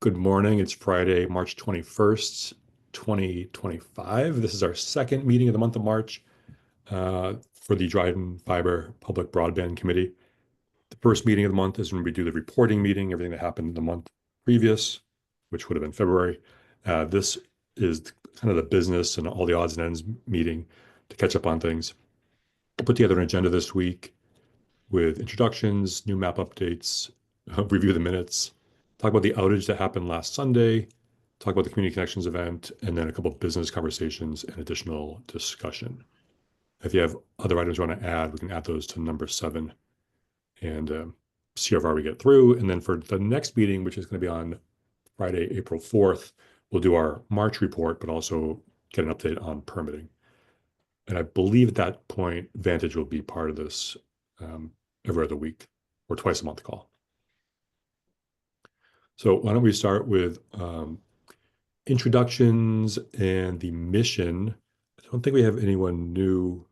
Good morning. It's Friday, March 21st, 2025. This is our second meeting of the month of March for the Dryden Fiber Public Broadband Committee. The first meeting of the month is when we do the reporting meeting, everything that happened in the month previous, which would have been February. This is kind of the business and all the odds and ends meeting to catch up on things. I put together an agenda this week with introductions, new map updates, review the minutes, talk about the outage that happened last Sunday, talk about the Community Connections event, and then a couple of business conversations and additional discussion. If you have other items you want to add, we can add those to number 7 and see how far we get through. And then for the next meeting, which is going to be on Friday, April 4th, we'll do our March report, but also get an update on permitting. And I believe at that point, Vantage will be part of this every other week or twice a month call. So why don't we start with introductions and the mission. I don't think we have anyone new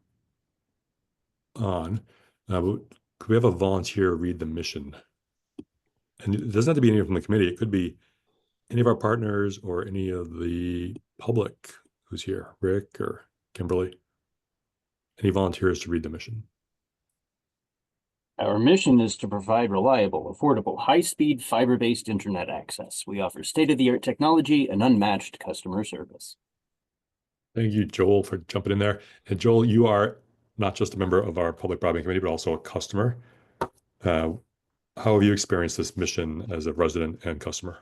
on. Could we have a volunteer read the mission? And it doesn't have to be anyone from the committee. It could be any of our partners or any of the public who's here, Rick or Kimberly. Any volunteers to read the mission? Our mission is to provide reliable, affordable, high-speed, fiber-based internet access. We offer state-of-the-art technology and unmatched customer service. Thank you, Joel, for jumping in there. And Joel, you are not just a member of our Public Broadband Committee, but also a customer. How have you experienced this mission as a resident and customer?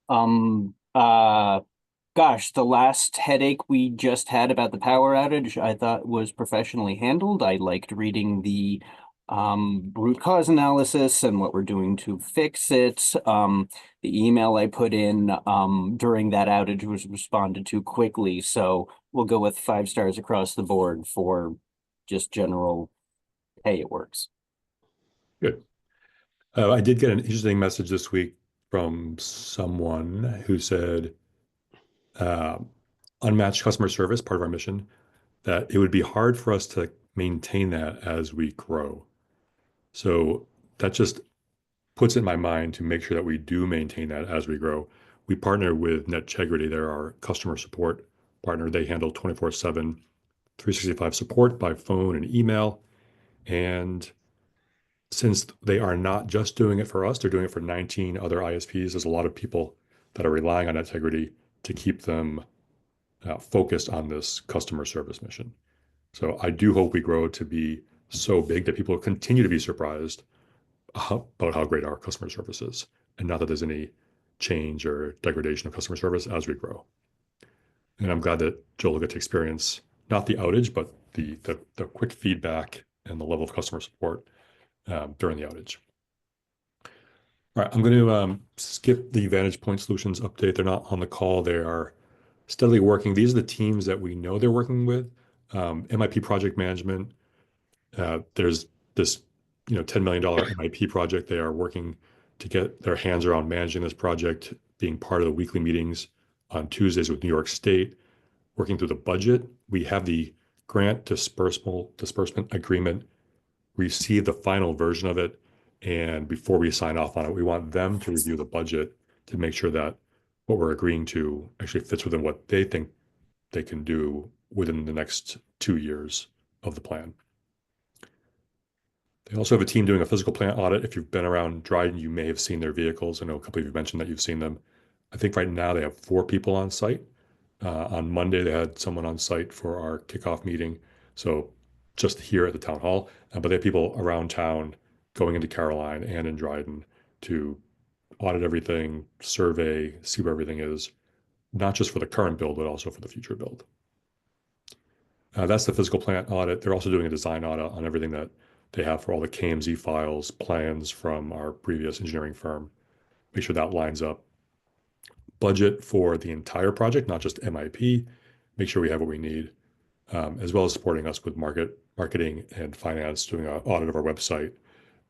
Gosh, the last headache we just had about the power outage, I thought was professionally handled. I liked reading the root cause analysis and what we're doing to fix it. The email I put in during that outage was responded to quickly. So we'll go with 5 stars across the board for just general, hey, it works. Good. I did get an interesting message this week from someone who said, unmatched customer service, part of our mission, that it would be hard for us to maintain that as we grow. So that just puts it in my mind to make sure that we do maintain that as we grow. We partner with NetChegrity. They're our customer support partner. They handle 24/7, 365 support by phone and email. And since they are not just doing it for us, they're doing it for 19 other ISPs. There's a lot of people that are relying on NetChegrity to keep them focused on this customer service mission. So I do hope we grow to be so big that people continue to be surprised about how great our customer service is, and not that there's any change or degradation of customer service as we grow. And I'm glad that Joel will get to experience not the outage, but the quick feedback and the level of customer support during the outage. All right, I'm going to skip the Vantage Point Solutions update. They're not on the call. They are steadily working. These are the teams that we know they're working with. MIP Project Management. There's this $10 million MIP project. They are working to get their hands around managing this project, being part of the weekly meetings on Tuesdays with New York State, working through the budget. We have the grant disbursement agreement, receive the final version of it, and before we sign off on it, we want them to review the budget to make sure that what we're agreeing to actually fits within what they think they can do within the next 2 years of the plan. They also have a team doing a physical plant audit. If you've been around Dryden, you may have seen their vehicles. I know a couple of you mentioned that you've seen them. I think right now they have 4 people on site. On Monday, they had someone on site for our kickoff meeting. So just here at the town hall, but they have people around town going into Caroline and in Dryden to audit everything, survey, see where everything is, not just for the current build, but also for the future build. That's the physical plant audit. They're also doing a design audit on everything that they have for all the KMZ files, plans from our previous engineering firm. Make sure that lines up. Budget for the entire project, not just MIP. Make sure we have what we need, as well as supporting us with marketing and finance, doing an audit of our website,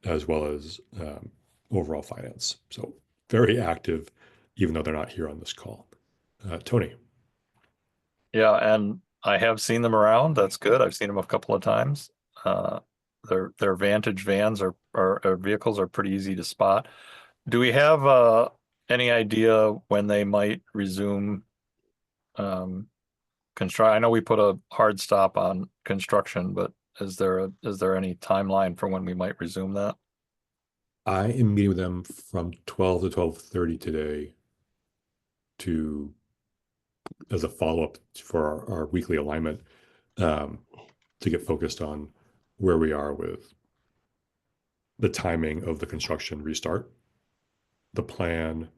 as well as overall finance. So very active, even though they're not here on this call. Tony. Yeah, and I have seen them around. That's good. I've seen them a couple of times. Their Vantage vans or vehicles are pretty easy to spot. Do we have any idea when they might resume construct? I know we put a hard stop on construction, but is there any timeline for when we might resume that? I am meeting with them from 12 to 12:30 today to as a follow-up for our weekly alignment, um, to get focused on where we are with the timing of the construction restart, the plan.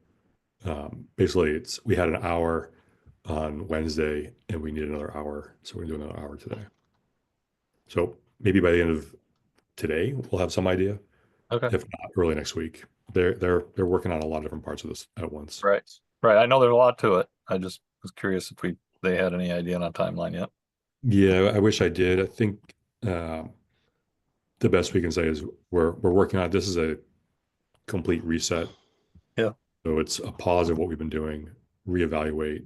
Basically, we had an hour on Wednesday and we need another hour, so we're doing another hour today. So maybe by the end of today, we'll have some idea. Okay. If not, early next week. They're working on a lot of different parts of this at once. Right. Right. I know there's a lot to it. I just was curious if they had any idea on a timeline yet. Yeah, I wish I did. I think um, the best we can say is we're working on it. This is a complete reset. Yeah. So it's a pause of what we've been doing, reevaluate,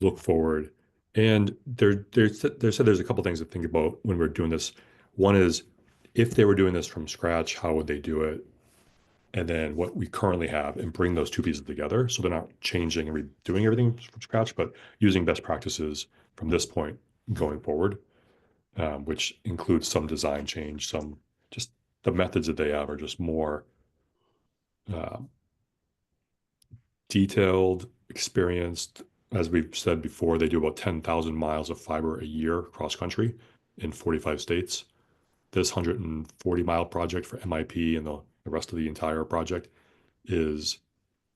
look forward. And they said there's a couple things to think about when we're doing this. One is if they were doing this from scratch, how would they do it? And then what we currently have and bring those two pieces together so they're not changing and redoing everything from scratch, but using best practices from this point going forward, which includes some design change, some just the methods that they have are just more uh, detailed, experienced. As we've said before, they do about 10,000 miles of fiber a year cross country in 45 states. This 140-mile project for MIP and the rest of the entire project is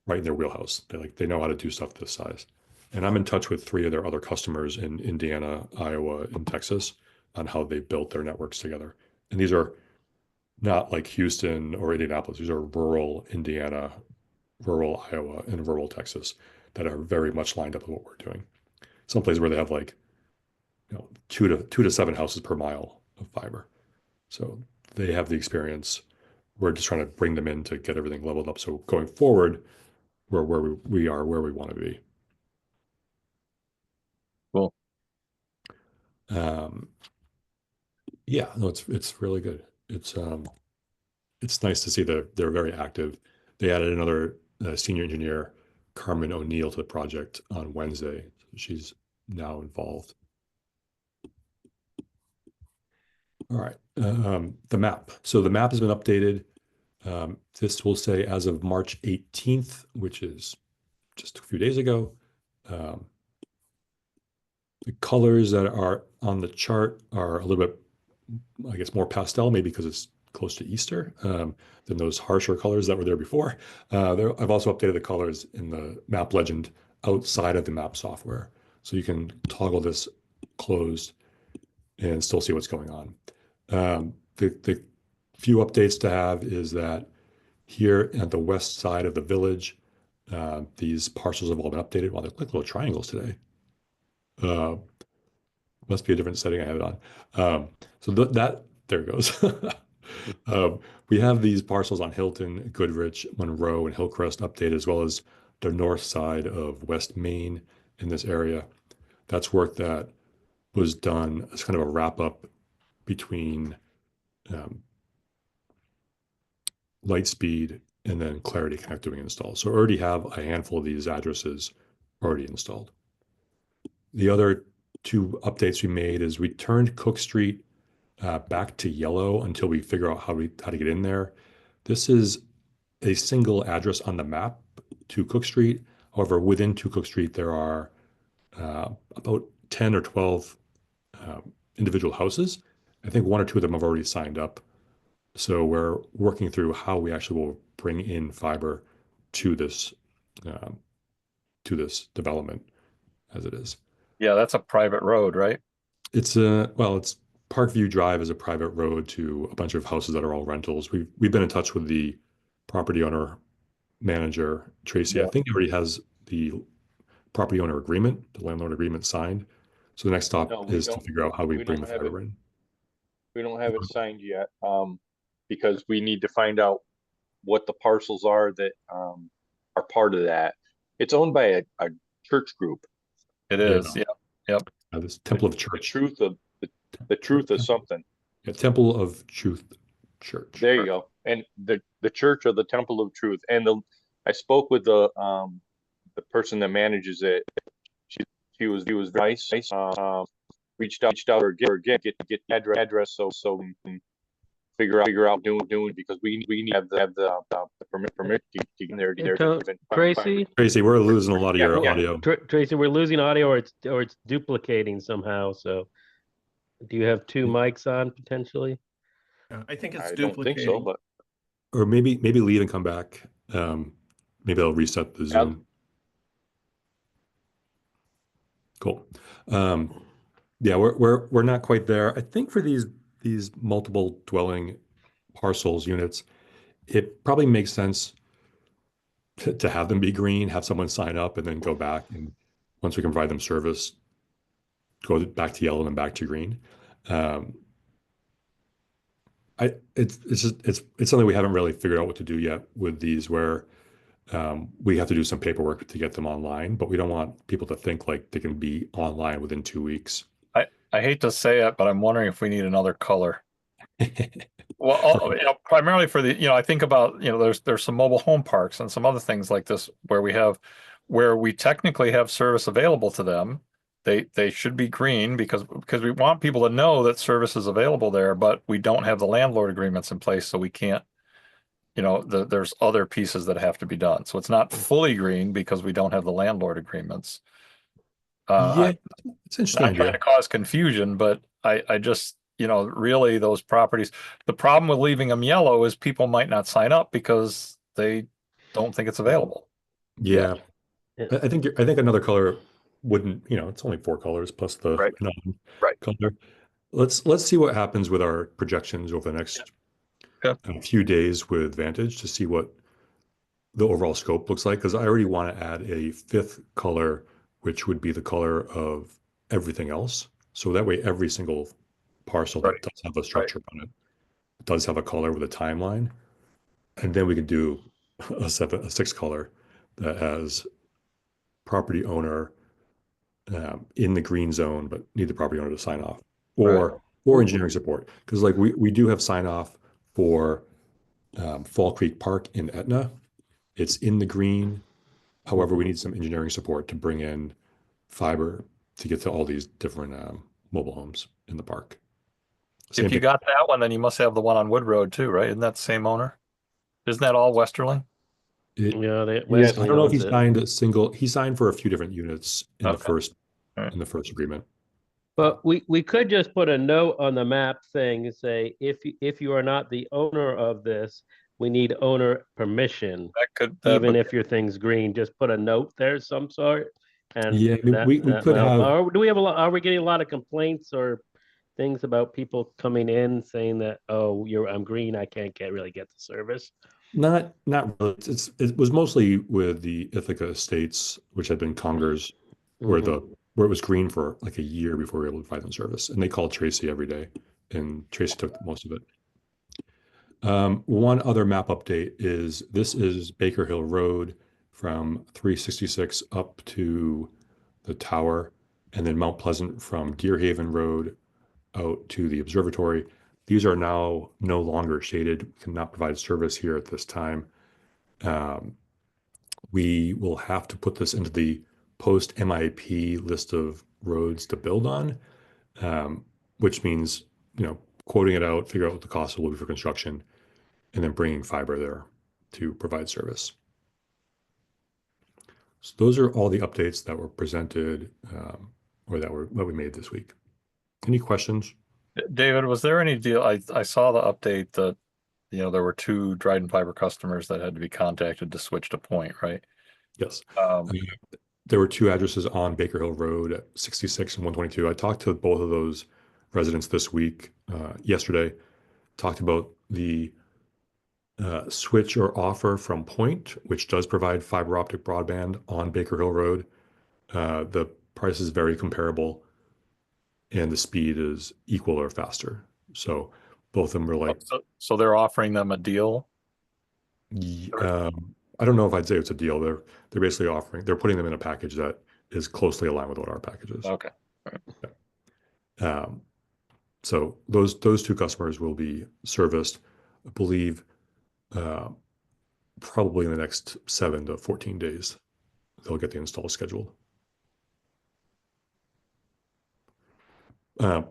right in their wheelhouse. They know how to do stuff this size. And I'm in touch with three of their other customers in Indiana, Iowa, and Texas on how they built their networks together. And these are not like Houston or Indianapolis. These are rural Indiana, rural Iowa, and rural Texas that are very much lined up with what we're doing. Some places where they have like, two to seven houses per mile of fiber. So they have the experience. We're just trying to bring them in to get everything leveled up. So going forward, we're where we are where we want to be. Cool. Um, yeah, no, it's really good. It's nice to see that they're very active. They added another senior engineer, Carmen O'Neill, to the project on Wednesday. She's now involved. All right, the map. So the map has been updated. This will say as of March 18th, which is just a few days ago. Um, the colors that are on the chart are a little bit, I guess, more pastel, maybe because it's close to Easter, than those harsher colors that were there before. I've also updated the colors in the map legend outside of the map software. So you can toggle this closed and still see what's going on. The few updates to have is that here at the west side of the village, these parcels have all been updated. Well, they look like little triangles today. Uh, must be a different setting I have it on. So there it goes. We have these parcels on Hilton, Goodrich, Monroe, and Hillcrest updated, as well as the north side of West Main in this area. That's work that was done as kind of a wrap up between um, Lightspeed and then Clarity Connect doing installed. So already have a handful of these addresses already installed. The other two updates we made is we turned Cook Street back to yellow until we figure out how to get in there. This is a single address on the map to Cook Street. However, within to Cook Street, there are about 10 or 12 individual houses. I think one or two of them have already signed up. So we're working through how we actually will bring in fiber to this um, development as it is. Yeah, that's a private road, right? It's Parkview Drive is a private road to a bunch of houses that are all rentals. We've been in touch with the property owner manager, Tracy. I Yeah. think he already has the property owner agreement, the landlord agreement signed. So the next stop No, we is to don't. figure out how we We bring don't the have it. fiber in. We don't have it signed yet, because we need to find out what the parcels are that, are part of that. It's owned by a church group. It Yeah. is. Yep. Yep. This Temple of The Church. truth of the truth of something. Yeah, Temple of Truth Church. There you go. And the Church of the Temple of Truth. And I spoke with the person that manages it. She was very nice. Reached out or get the address so we can figure out doing because we need to have the permit to get in there Hey, to even Tracy, Tracy, we're losing a lot of Yeah, your yeah. audio. Tracy, we're losing audio, or it's duplicating somehow. So, do you have two mics on potentially? Yeah, I think it's I don't think so, duplicating. but Or maybe leave and come back. Maybe I'll reset the Zoom. Cool. Yeah, we're not quite there. I think for these multiple dwelling parcels units, it probably makes sense to have them be green, have someone sign up, and then go back, and once we can provide them service, go back to yellow and then back to green. Um, it's something we haven't really figured out what to do yet with these, where we have to do some paperwork to get them online, but we don't want people to think like they can be online within 2 weeks. I hate to say it, but I'm wondering if we need another color. Well, primarily for the, I think about, there's some mobile home parks and some other things like this where we technically have service available to them. They should be green because we want people to know that service is available there, but we don't have the landlord agreements in place, so we can't, there's other pieces that have to be done. So it's not fully green because we don't have the landlord agreements. Yeah, it's an interesting Not trying idea. to cause confusion, but I just, really those properties, the problem with leaving them yellow is people might not sign up because they don't think it's available. Yeah, Yeah. I think another color wouldn't, it's only 4 colors plus the Right. Right. color. Let's see what happens with our projections over the next few days with Vantage to see what the overall scope looks like, because I already want to add a 5th color, which would be the color of everything else. So that way, every single parcel that does have a structure on it does have a color with a timeline, and then we can do a 6th color that has property owner in the green zone, but need the property owner to sign off, or engineering support, because like we do have sign off for Fall Creek Park in Etna. It's in the green. However, we need some engineering support to bring in fiber to get to all these different mobile homes in the park. Same If you thing. got that one, then you must have the one on Wood Road too, right? Isn't that the same owner? Isn't that all Westerling? Yeah, I Wesley don't know if owns he it. signed a single. He signed for a few different units in the Okay. first All right. agreement. But we could just put a note on the map saying, if you are not the owner of this, we need owner permission. Even if your thing's green, just put a note there of some sort. And Yeah, I mean, we that could might help. have Do we have are we getting a lot of complaints or things about people coming in saying that, oh, I'm green, I can't really get the service? not really. It was mostly with the Ithaca Estates, which had been Congers, where it was green for like a year before we were able to provide them service, and they called Tracy every day, and Tracy took most of it. One other map update is this is Baker Hill Road from 366 up to the tower, and then Mount Pleasant from Deerhaven Road out to the observatory. These are now no longer shaded, we cannot provide service here at this time. We will have to put this into the post MIP list of roads to build on, which means, quoting it out, figure out what the cost will be for construction, and then bringing fiber there to provide service. So those are all the updates that were presented or that we made this week. Any questions? David, was there any deal? I saw the update that, there were 2 Dryden Fiber customers that had to be contacted to switch to Point, right? Yes. There were 2 addresses on Baker Hill Road at 66 and 122. I talked to both of those residents this week, yesterday, talked about the switch or offer from Point, which does provide fiber optic broadband on Baker Hill Road. The price is very comparable and the speed is equal or faster. So both of them were like, So they're offering them a deal? I don't know if I'd say it's a deal. They're basically they're putting them in a package that is closely aligned with what our package is. Okay. So those 2 customers will be serviced. I believe probably in the next 7 to 14 days, they'll get the install scheduled.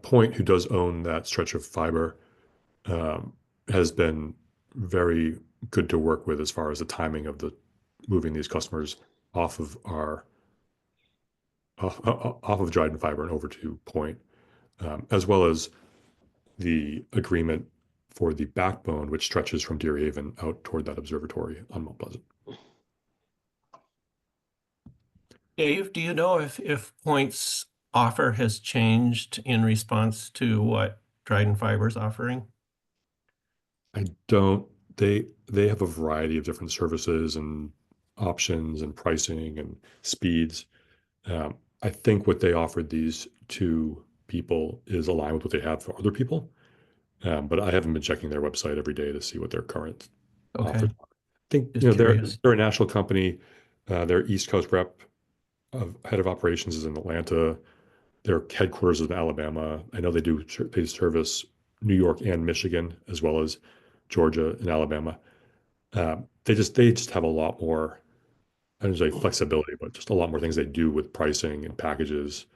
Point, who does own that stretch of fiber, um, has been very good to work with as far as the timing of the moving these customers off of our off of Dryden Fiber and over to Point, as well as the agreement for the backbone, which stretches from Deer Haven out toward that observatory on Mount Pleasant. Dave, do you know if Point's offer has changed in response to what Dryden Fiber's offering? I don't. They have a variety of different services and options and pricing and speeds. I think what they offered these two people is aligned with what they have for other people. But I haven't been checking their website every day to see what their current offers Okay, are. I think just curious. they're a national company. Their East Coast rep head of operations is in Atlanta. Their headquarters is in Alabama. I know they service New York and Michigan as well as Georgia and Alabama. They just have a lot more, I don't say flexibility, but just a lot more things they do with pricing and packages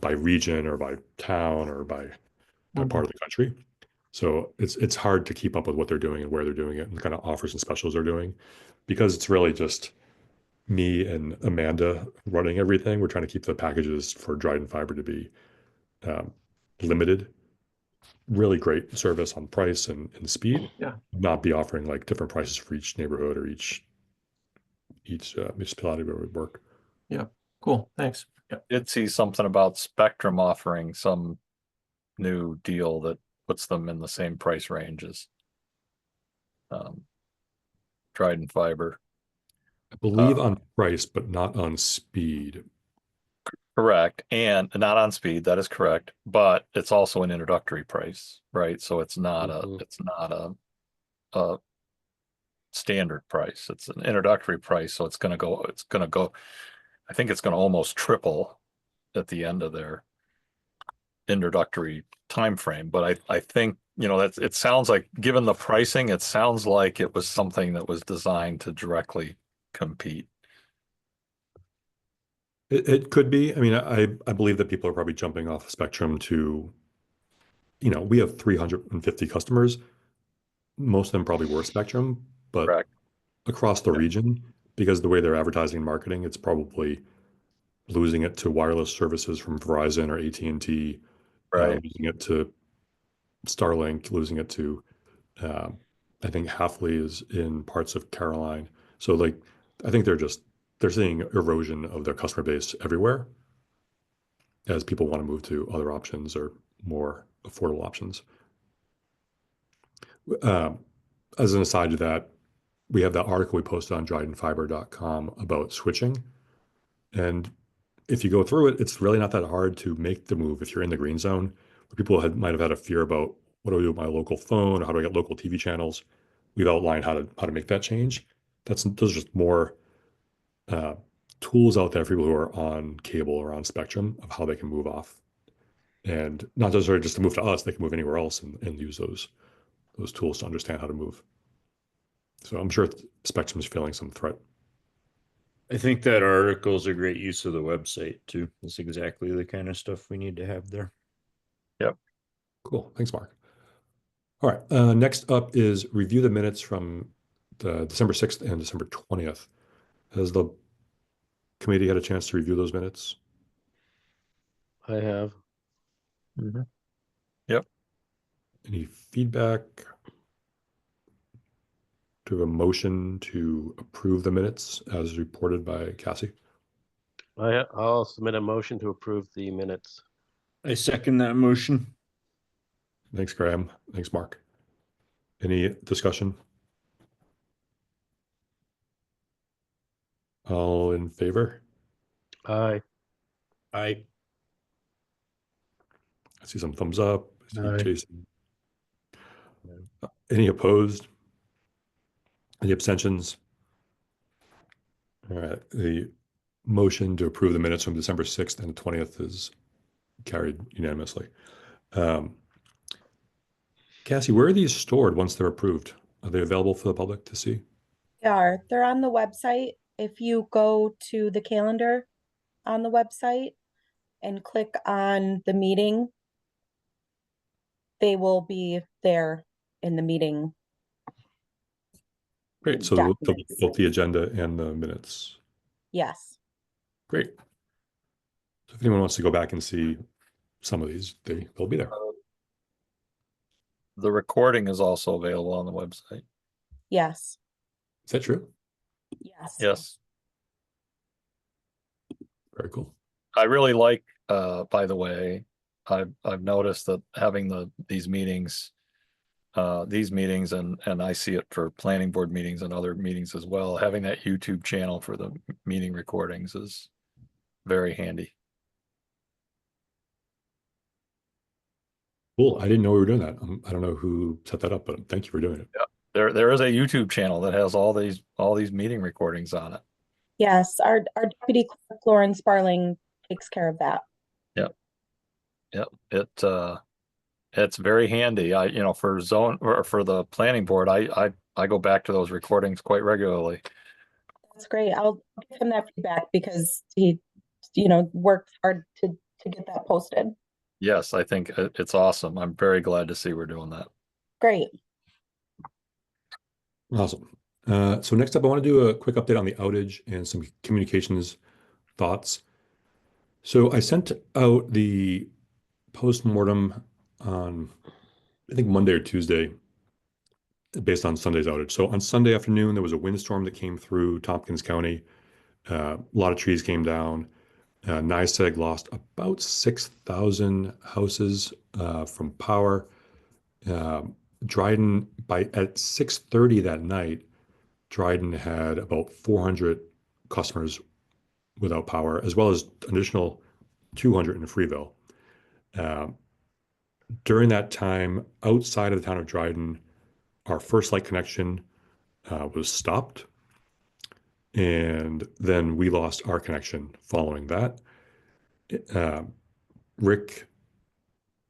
by region or by town or by part of the country. So it's hard to keep up with what they're doing and where they're doing it and the kind of offers and specials they're doing, because it's really just me and Amanda running everything. We're trying to keep the packages for Dryden Fiber to be limited. Really great service on price and speed. Yeah. Not be offering like different prices for each neighborhood or each municipality where we work. Yeah, cool, thanks. Yeah. Did see something about Spectrum offering some new deal that puts them in the same price range as Dryden Fiber. I believe on price, but not on speed. Correct. And not on speed, that is correct, but it's also an introductory price, right? So it's not a standard price. It's an introductory price, so it's gonna go, I think it's gonna almost triple at the end of their introductory time frame. But I think, it sounds like, given the pricing, it sounds like it was something that was designed to directly compete. It could be. I mean, I believe that people are probably jumping off Spectrum to, we have 350 customers. Most of them probably were Spectrum, but Correct. across the region, because the way they're advertising and marketing, it's probably losing it to wireless services from Verizon or AT&T, Right. losing it to Starlink, losing it to, I think Halfley is in parts of Caroline. So like, I think they're seeing erosion of their customer base everywhere as people want to move to other options or more affordable options. As an aside to that, we have that article we posted on drydenfiber.com about switching. And if you go through it, it's really not that hard to make the move if you're in the green zone. People might have had a fear about, what do I do with my local phone, or how do I get local TV channels? We've outlined how to make that change. Those are just more tools out there for people who are on cable or on Spectrum of how they can move off. And not necessarily just to move to us, they can move anywhere else and use those tools to understand how to move. So I'm sure Spectrum is feeling some threat. I think that article is a great use of the website too. It's exactly the kind of stuff we need to have there. Yep. Cool. Thanks, Mark. All right. Next up is review the minutes from the December 6th and December 20th. Has the committee had a chance to review those minutes? I have. Mm-hmm. Yep. Any feedback? To have a motion to approve the minutes as reported by Cassie? I'll submit a motion to approve the minutes. I second that motion. Thanks, Graham. Thanks, Mark. Any discussion? All in favor? Aye. I see some thumbs up. I see Aye. Jason. Any opposed? Any abstentions? All right. The motion to approve the minutes from December 6th and 20th is carried unanimously. Cassie, where are these stored once they're approved? Are they available for the public to see? They're on the website. If you go to the calendar on the website and click on the meeting, they will be there in the meeting Great. So they'll be documents. both the agenda and the minutes. Yes. Great. So if anyone wants to go back and see some of these, they'll be there. The recording is also available on the website. Yes. Is that true? Yes. Yes. Very cool. I really like, by the way, I've noticed that having these meetings and I see it for planning board meetings and other meetings as well, having that YouTube channel for the meeting recordings is very handy. Cool. I didn't know we were doing that. I don't know who set that up, but thank you for doing it. Yeah. There is a YouTube channel that has all these meeting recordings on it. Yes. Our deputy clerk, Lauren Sparling, takes care of that. Yep. It's very handy. For zone or for the planning board, I go back to those recordings quite regularly. That's great. I'll give him that feedback because he, worked hard to get that posted. Yes, I think it's awesome. I'm very glad to see we're doing that. Great. Awesome. So next up, I want to do a quick update on the outage and some communications thoughts. So I sent out the post-mortem on, I think, Monday or Tuesday, based on Sunday's outage. So on Sunday afternoon, there was a windstorm that came through Tompkins County. A lot of trees came down. NYSEG lost about 6,000 houses from power. Dryden, at 6:30 that night, Dryden had about 400 customers without power, as well as additional 200 in Freeville. During that time, outside of the town of Dryden, our first light connection was stopped. And then we lost our connection following that. Rick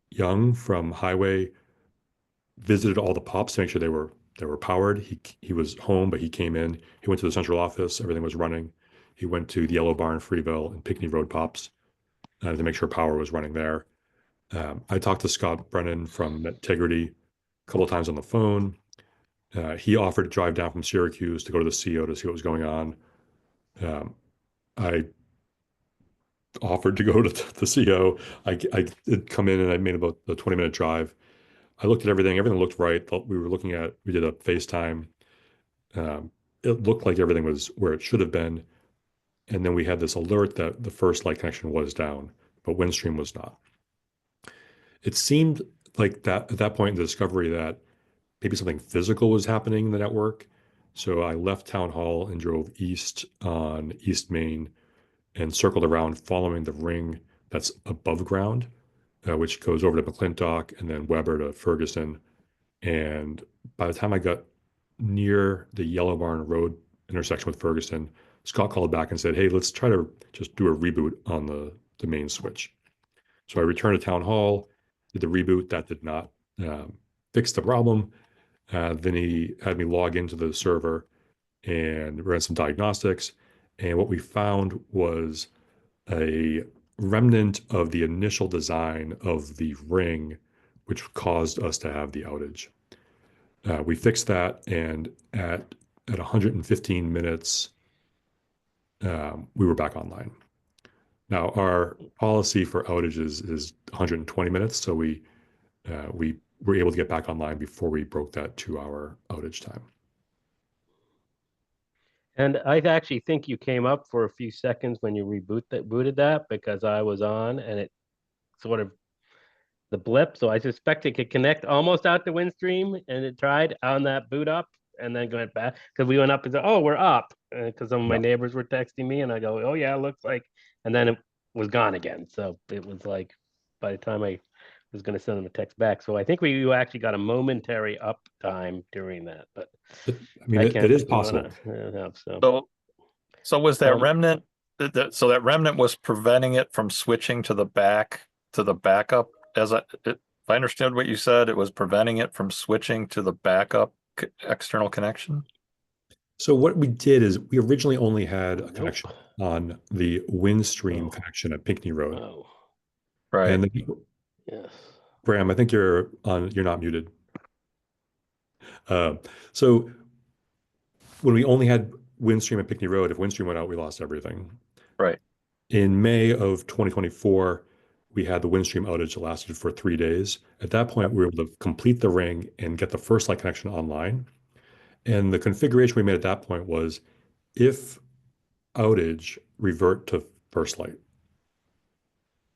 Young from Highway visited all the pops to make sure they were powered. He was home, but he came in. He went to the central office. Everything was running. He went to the Yellow Barn, Freeville, and Pinckney Road pops to make sure power was running there. I talked to Scott Brennan from Integrity a couple of times on the phone. He offered to drive down from Syracuse to go to the CO to see what was going on. I offered to go to the CO. I did come in and I made about a 20-minute drive. I looked at everything. Everything looked right. We did a FaceTime. It looked like everything was where it should have been. And then we had this alert that the first light connection was down, but Windstream was not. It seemed like that at that point in the discovery that maybe something physical was happening in the network. So I left Town Hall and drove east on East Main and circled around following the ring that's above ground, which goes over to McClintock and then Weber to Ferguson. And by the time I got near the Yellow Barn Road intersection with Ferguson, Scott called back and said, "Hey, let's try to just do a reboot on the main switch." So I returned to Town Hall, did the reboot. That did not fix the problem. Then he had me log into the server and ran some diagnostics. And what we found was a remnant of the initial design of the ring, which caused us to have the outage. We fixed that, and at 115 minutes, we were back online. Now, our policy for outages is 120 minutes, so we were able to get back online before we broke that 2-hour outage time. And I actually think you came up for a few seconds when you booted that because I was on and it sort of the blip. So I suspect it could connect almost out to Windstream, and it tried on that boot up and then went back because we went up and said, "Oh, we're up," because some of my neighbors were texting me, and I go, "Oh yeah, it looks like," and then it was gone again. So it was like by the time I was going to send them a text back. So I think we actually got a momentary uptime during that, but I mean, it is possible. So was that remnant? So that remnant was preventing it from switching to the backup. If I understood what you said, it was preventing it from switching to the backup external connection. So what we did is we originally only had a Nope. connection on the Windstream Oh. connection at Pinckney Road. Oh, Right. And yes. Graham, I think you're not muted. Uh, so when we only had Windstream at Pinckney Road, if Windstream went out, we lost everything. Right. In May of 2024, we had the Windstream outage that lasted for 3 days. At that point, we were able to complete the ring and get the first light connection online. And the configuration we made at that point was if outage, revert to first light,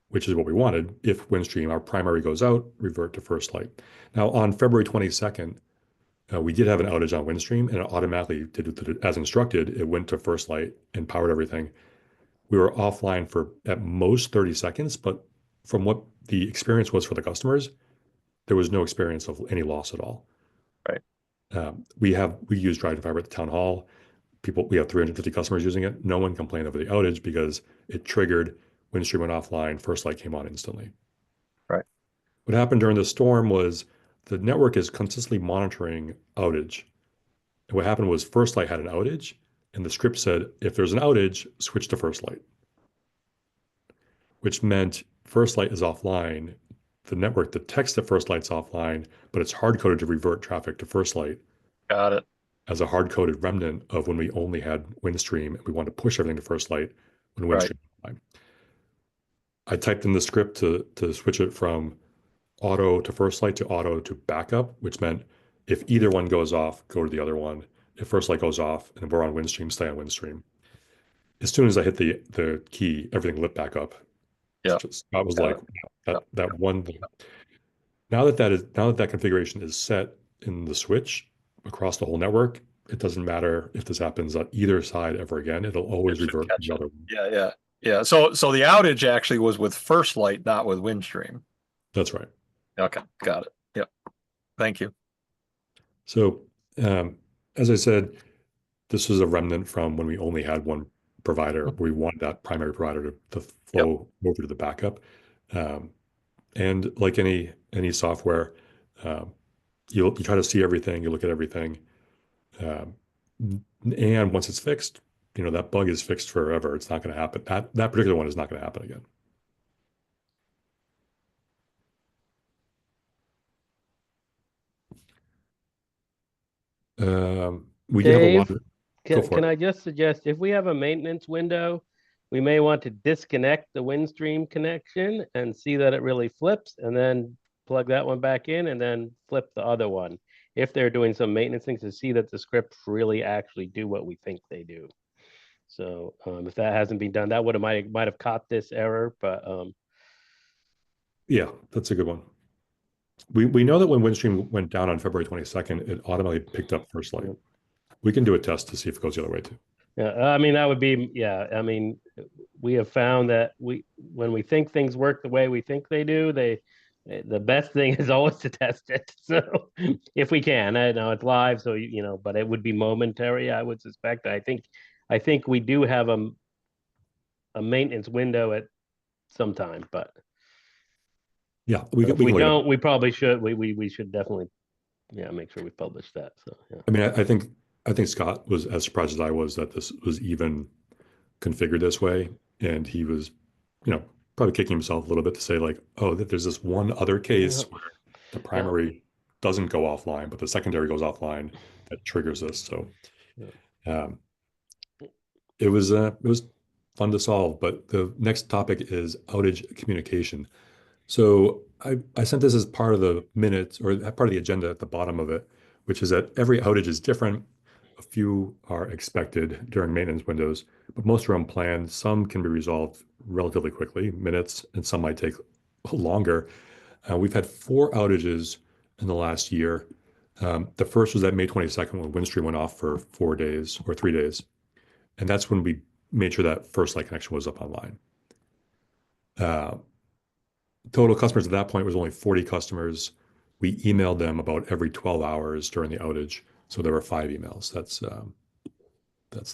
which is what we wanted. If Windstream, our primary, goes out, revert to first light. Now, on February 22nd, we did have an outage on Windstream, and it automatically did as instructed. It went to first light and powered everything. We were offline for at most 30 seconds, but from what the experience was for the customers, there was no experience of any loss at all. Right. We use Drive Fiber at the town hall. We have 350 customers using it. No one complained over the outage because it triggered, Windstream went offline, first light came on instantly. Right. What happened during the storm was the network is consistently monitoring outage. And what happened was first light had an outage, and the script said, if there's an outage, switch to first light, which meant first light is offline. The network detects that first light's offline, but it's hard coded to revert traffic to first light Got it. as a hard coded remnant of when we only had Windstream and we wanted to push everything to first light when Right. Windstream was offline. I typed in the script to switch it from auto to first light to auto to backup, which meant if either one goes off, go to the other one. If first light goes off and we're on Windstream, stay on Windstream. As soon as I hit the key, everything lit back up. Yeah. That was Got like it. that one thing. Now that that configuration is set in the switch across the whole network, it doesn't matter if this happens on either side ever again. It'll always It should revert to catch the it. other one. Yeah. So the outage actually was with first light, not with Windstream. That's right. Okay. Got it. Yep. Thank you. So, as I said, this was a remnant from when we only had one provider. We wanted that primary provider to flow over to the backup. And like any software, you try to see everything, you look at everything, and once it's fixed, that bug is fixed forever. It's not going to happen. That particular one is not going to happen again. We did have a lot Dave, of. Go for can it. I just suggest if we have a maintenance window, we may want to disconnect the Windstream connection and see that it really flips, and then plug that one back in and then flip the other one. If they're doing some maintenance things to see that the scripts really actually do what we think they do. So if that hasn't been done, that might have caught this error, but Yeah, that's a good one. We know that when Windstream went down on February 22nd, it automatically picked up first light. We can do a test to see if it goes the other way too. yeah, I mean that would be I mean we have found that when we think things work the way we think they do, the best thing is always to test it. So if we can, I know it's live, so but it would be momentary, I would suspect. I think we do have a maintenance window at some time, but Yeah, if we don't, we probably should. We should definitely make sure we publish that. So yeah. I mean, I think Scott was as surprised as I was that this was even configured this way, and he was, probably kicking himself a little bit to say like, oh, that there's this one other case where the primary doesn't go offline, but the secondary goes offline that triggers this. So, it was fun to solve. But the next topic is outage communication. So I sent this as part of the minutes or part of the agenda at the bottom of it, which is that every outage is different. A few are expected during maintenance windows, but most are unplanned. Some can be resolved relatively quickly, minutes, and some might take longer. We've had 4 outages in the last year. The first was that May 22nd when Windstream went off for 4 days or 3 days. And that's when we made sure that first light connection was up online. Total customers at that point was only 40 customers. We emailed them about every 12 hours during the outage. So there were 5 emails. That's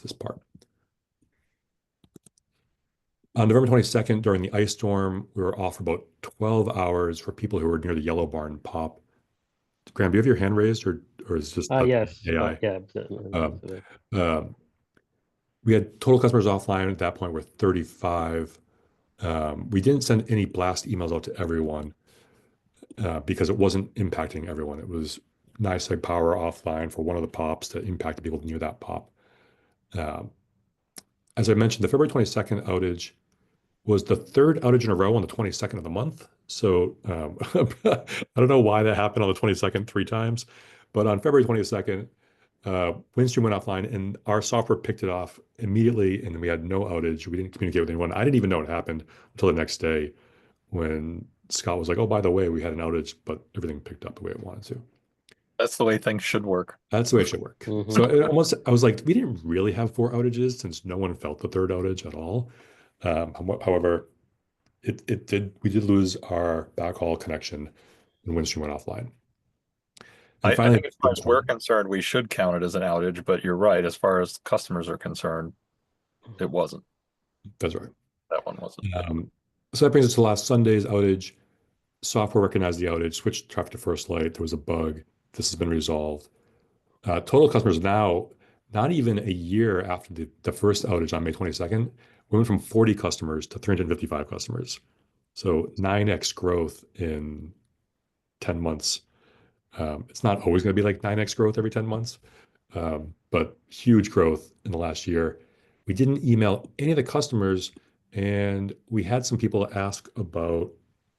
this part. On November 22nd, during the ice storm, we were off for about 12 hours for people who were near the Yellow Barn Pop Graham, do you have your hand raised, or is it just Yes, AI? yeah. Um, um, we had total customers offline at that point were 35. We didn't send any blast emails out to everyone because it wasn't impacting everyone. It was NICEAG power offline for one of the pops that impacted people near that pop. Um, as I mentioned, the February 22nd outage was the third outage in a row on the 22nd of the month. So I don't know why that happened on the 22nd 3 times, but on February 22nd, Windstream went offline and our software picked it off immediately, and we had no outage. We didn't communicate with anyone. I didn't even know it happened until the next day when Scott was like, "Oh, by the way, we had an outage, but everything picked up the way it wanted to." That's the way things should work. That's the way it should work. Mhm. So it almost, I was like, we didn't really have 4 outages since no one felt the third outage at all. However, we did lose our backhaul connection when Windstream went offline. And I finally, think as far as we're concerned, we should count it as an outage, but you're right. As far as customers are concerned, it wasn't. that's right. That one wasn't. So that brings us to last Sunday's outage. Software recognized the outage, switched traffic to First Light. There was a bug. This has been resolved. Total customers now, not even a year after the first outage on May 22nd, we went from 40 customers to 355 customers. So 9x growth in 10 months. It's not always going to be like 9x growth every 10 months, but huge growth in the last year. We didn't email any of the customers, and we had some people ask about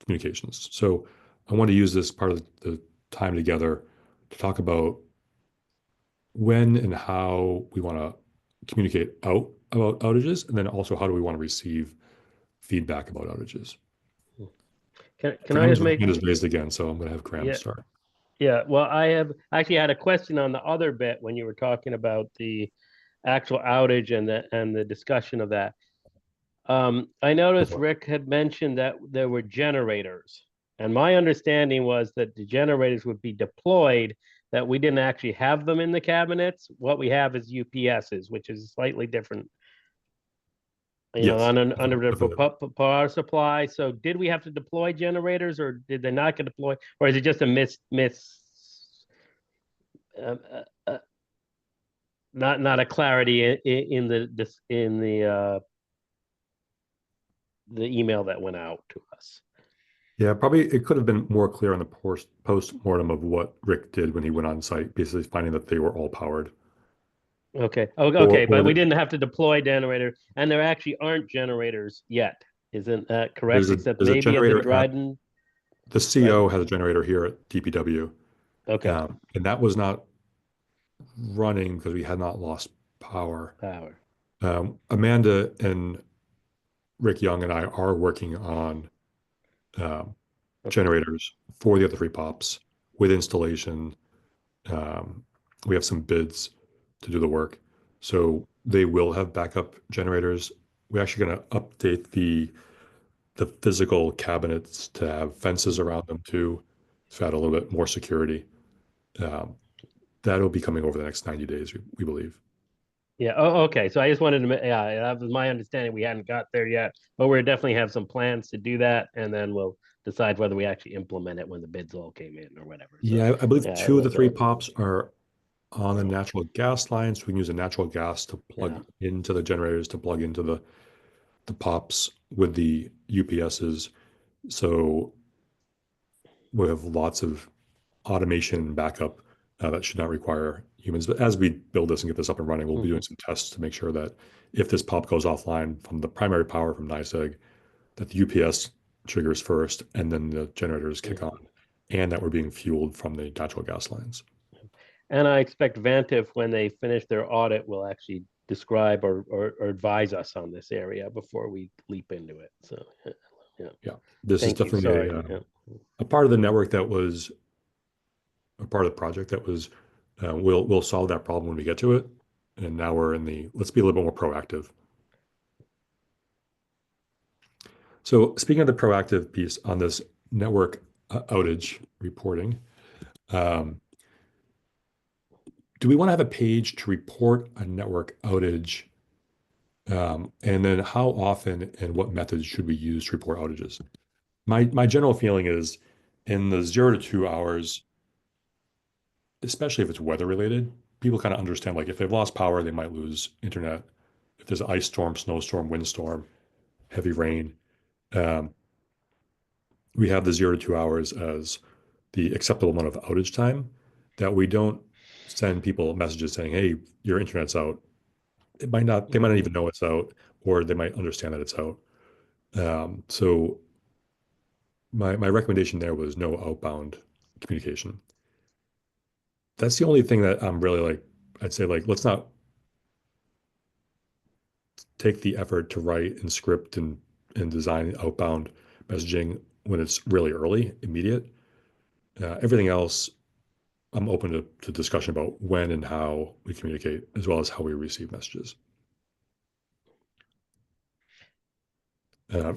communications. So I want to use this part of the time together to talk about when and how we want to communicate out about outages, and then also how do we want to receive feedback about outages. Can I Graham's just make, hand is raised again, so I'm going to have Graham Yeah. start. yeah, well, I actually had a question on the other bit when you were talking about the actual outage and the discussion of that. I noticed Rick had mentioned that there were generators, and my understanding was that the generators would be deployed, that we didn't actually have them in the cabinets. What we have is UPSs, which is slightly different, Yes, under the definitely. power supply. So did we have to deploy generators, or did they not get deployed, or is it just a uh, uh, uh, not a clarity in the email that went out to us? Yeah, probably it could have been more clear on the post-mortem of what Rick did when he went on site, basically finding that they were all powered. Okay. Oh, Or, okay, or but we that didn't have to deploy generator, and there actually aren't generators yet. Isn't that correct? Except there's a maybe at the generator at Dryden. the CO has a generator here at DPW, Okay. and that was not running because we had not lost power. Power. Amanda and Rick Young and I are working on generators for the other 3 pops with installation. We have some bids to do the work. So they will have backup generators. We're actually going to update the physical cabinets to have fences around them too, to add a little bit more security. That'll be coming over the next 90 days, we believe. Yeah. Oh, okay. So I just wanted to, yeah, that was my understanding. We hadn't got there yet, but we definitely have some plans to do that, and then we'll decide whether we actually implement it when the bids all came in or whatever. So, Yeah, I believe yeah, 2 of the that's 3 all. pops are on the natural gas line, so we can use a natural gas to plug into the generators to plug into the pops with the UPSs. So we have lots of automation and backup that should not require humans. But as we build this and get this up and running, we'll be doing some tests to make sure that if this pop goes offline from the primary power from NICEAG, that the UPS triggers first and then the generators kick on, and that we're being fueled from the natural gas lines. And I expect Vantiv, when they finish their audit, will actually describe or advise us on this area before we leap into it. So, Yeah, this is Thank you. definitely Sorry. a part of the network that was a part of the project that was, we'll solve that problem when we get to it. And now we're in let's be a little bit more proactive. So speaking of the proactive piece on this network outage reporting, do we want to have a page to report a network outage? And then how often and what methods should we use to report outages? My general feeling is in the 0 to 2 hours, especially if it's weather related, people kind of understand like if they've lost power, they might lose internet. If there's an ice storm, snowstorm, windstorm, heavy rain, um, we have the 0 to 2 hours as the acceptable amount of outage time that we don't send people messages saying, hey, your internet's out. They might not even know it's out, or they might understand that it's out. So my recommendation there was no outbound communication. That's the only thing that I'm really like, I'd say like, let's not take the effort to write and script and design outbound messaging when it's really early, immediate. Everything else, I'm open to discussion about when and how we communicate, as well as how we receive messages.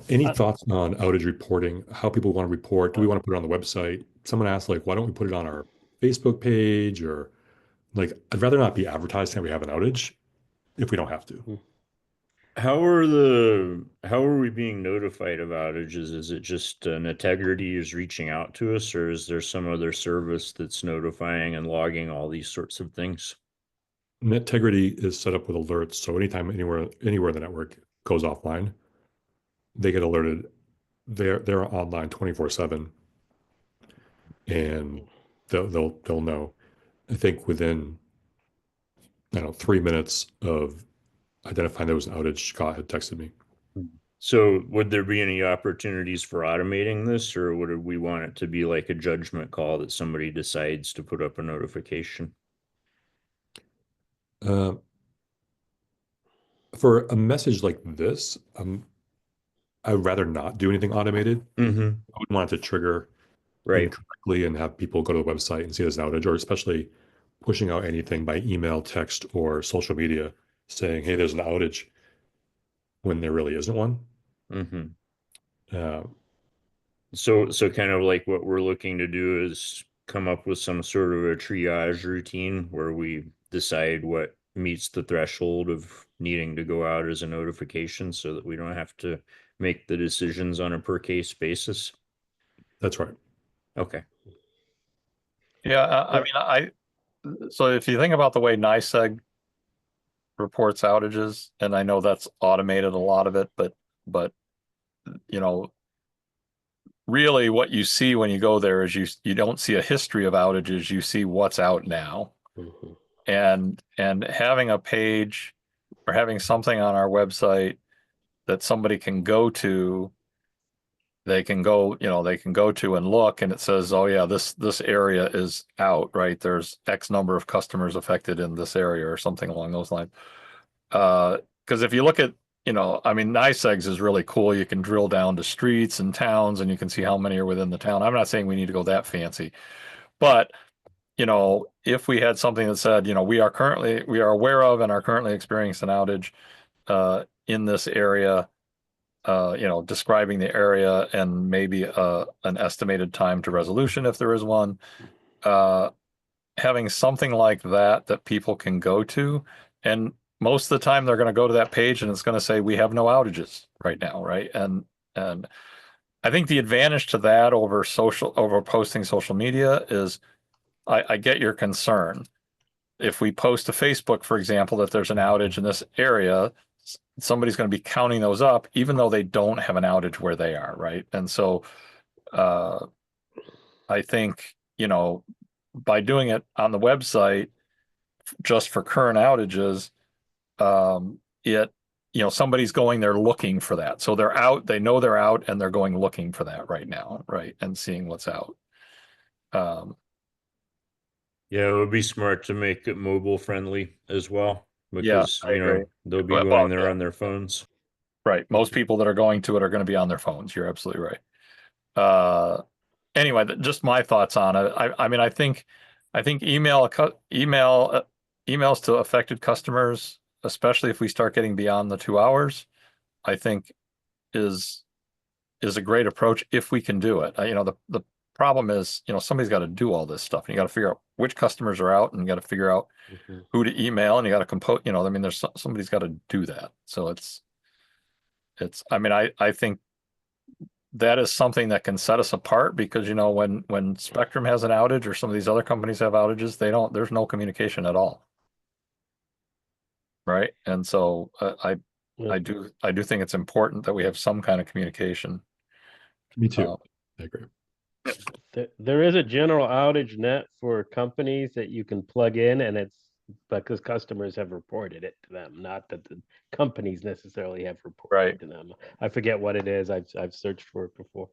Any thoughts on outage reporting? How people want to report? Do we want to put it on the website? Someone asked, like, why don't we put it on our Facebook page? Or like, I'd rather not be advertising that we have an outage if we don't have to. How are we being notified of outages? Is it just Integrity is reaching out to us, or is there some other service that's notifying and logging all these sorts of things? Integrity is set up with alerts, so anytime anywhere the network goes offline, they get alerted. They're online 24/7, and they'll know. I think within, I don't know, 3 minutes of identifying there was an outage, Scott had texted me. So would there be any opportunities for automating this, or would we want it to be like a judgment call that somebody decides to put up a notification? Uh, for a message like this, I'd rather not do anything automated. Mm-hmm. I wouldn't want it to trigger Right. incorrectly and have people go to the website and see this outage, or especially pushing out anything by email, text, or social media saying, hey, there's an outage when there really isn't one. Mm-hmm. Uh, So kind of like what we're looking to do is come up with some sort of a triage routine where we decide what meets the threshold of needing to go out as a notification so that we don't have to make the decisions on a per case basis. that's right. Okay. Yeah, so if you think about the way NICEAG reports outages, and I know that's automated a lot of it, but you know, really what you see when you go there is you don't see a history of outages, you see what's out now. Mhm. And having a page or having something on our website that somebody can go to, they can go to and look, and it says, oh yeah, this area is out, right? There's X number of customers affected in this area or something along those lines. Because if you look at, NICEAGs is really cool. You can drill down to streets and towns, and you can see how many are within the town. I'm not saying we need to go that fancy, but if we had something that said, we are aware of and are currently experiencing an outage in this area, describing the area and maybe an estimated time to resolution if there is one, having something like that people can go to, and most of the time they're going to go to that page and it's going to say we have no outages right now, right? And I think the advantage to that over posting social media is I get your concern. If we post to Facebook, for example, that there's an outage in this area, somebody's going to be counting those up, even though they don't have an outage where they are, right? And so I think, by doing it on the website just for current outages, somebody's going there looking for that. So they're out, they know they're out, and they're going looking for that right now, right? And seeing what's out. Yeah, it would be smart to make it mobile friendly as well, because I agree. they'll be Well, going there yeah. on their phones. Right. Most people that are going to it are going to be on their phones. You're absolutely right. Anyway, just my thoughts on it. I think emails to affected customers, especially if we start getting beyond the 2 hours, I think is a great approach if we can do it. The problem is, somebody's got to do all this stuff, and you got to figure out which customers are out, and you got to figure out who to email, and you got to compose. There's somebody's got to do that. So I think that is something that can set us apart because, you know, when Spectrum has an outage or some of these other companies have outages, there's no communication at all. Right. And so I do think it's important that we have some kind of communication. Me too. I agree. There is a general outage net for companies that you can plug in, and it's because customers have reported it to them, not that the companies necessarily have reported Right. it to them. I forget what it is. I've searched for it before.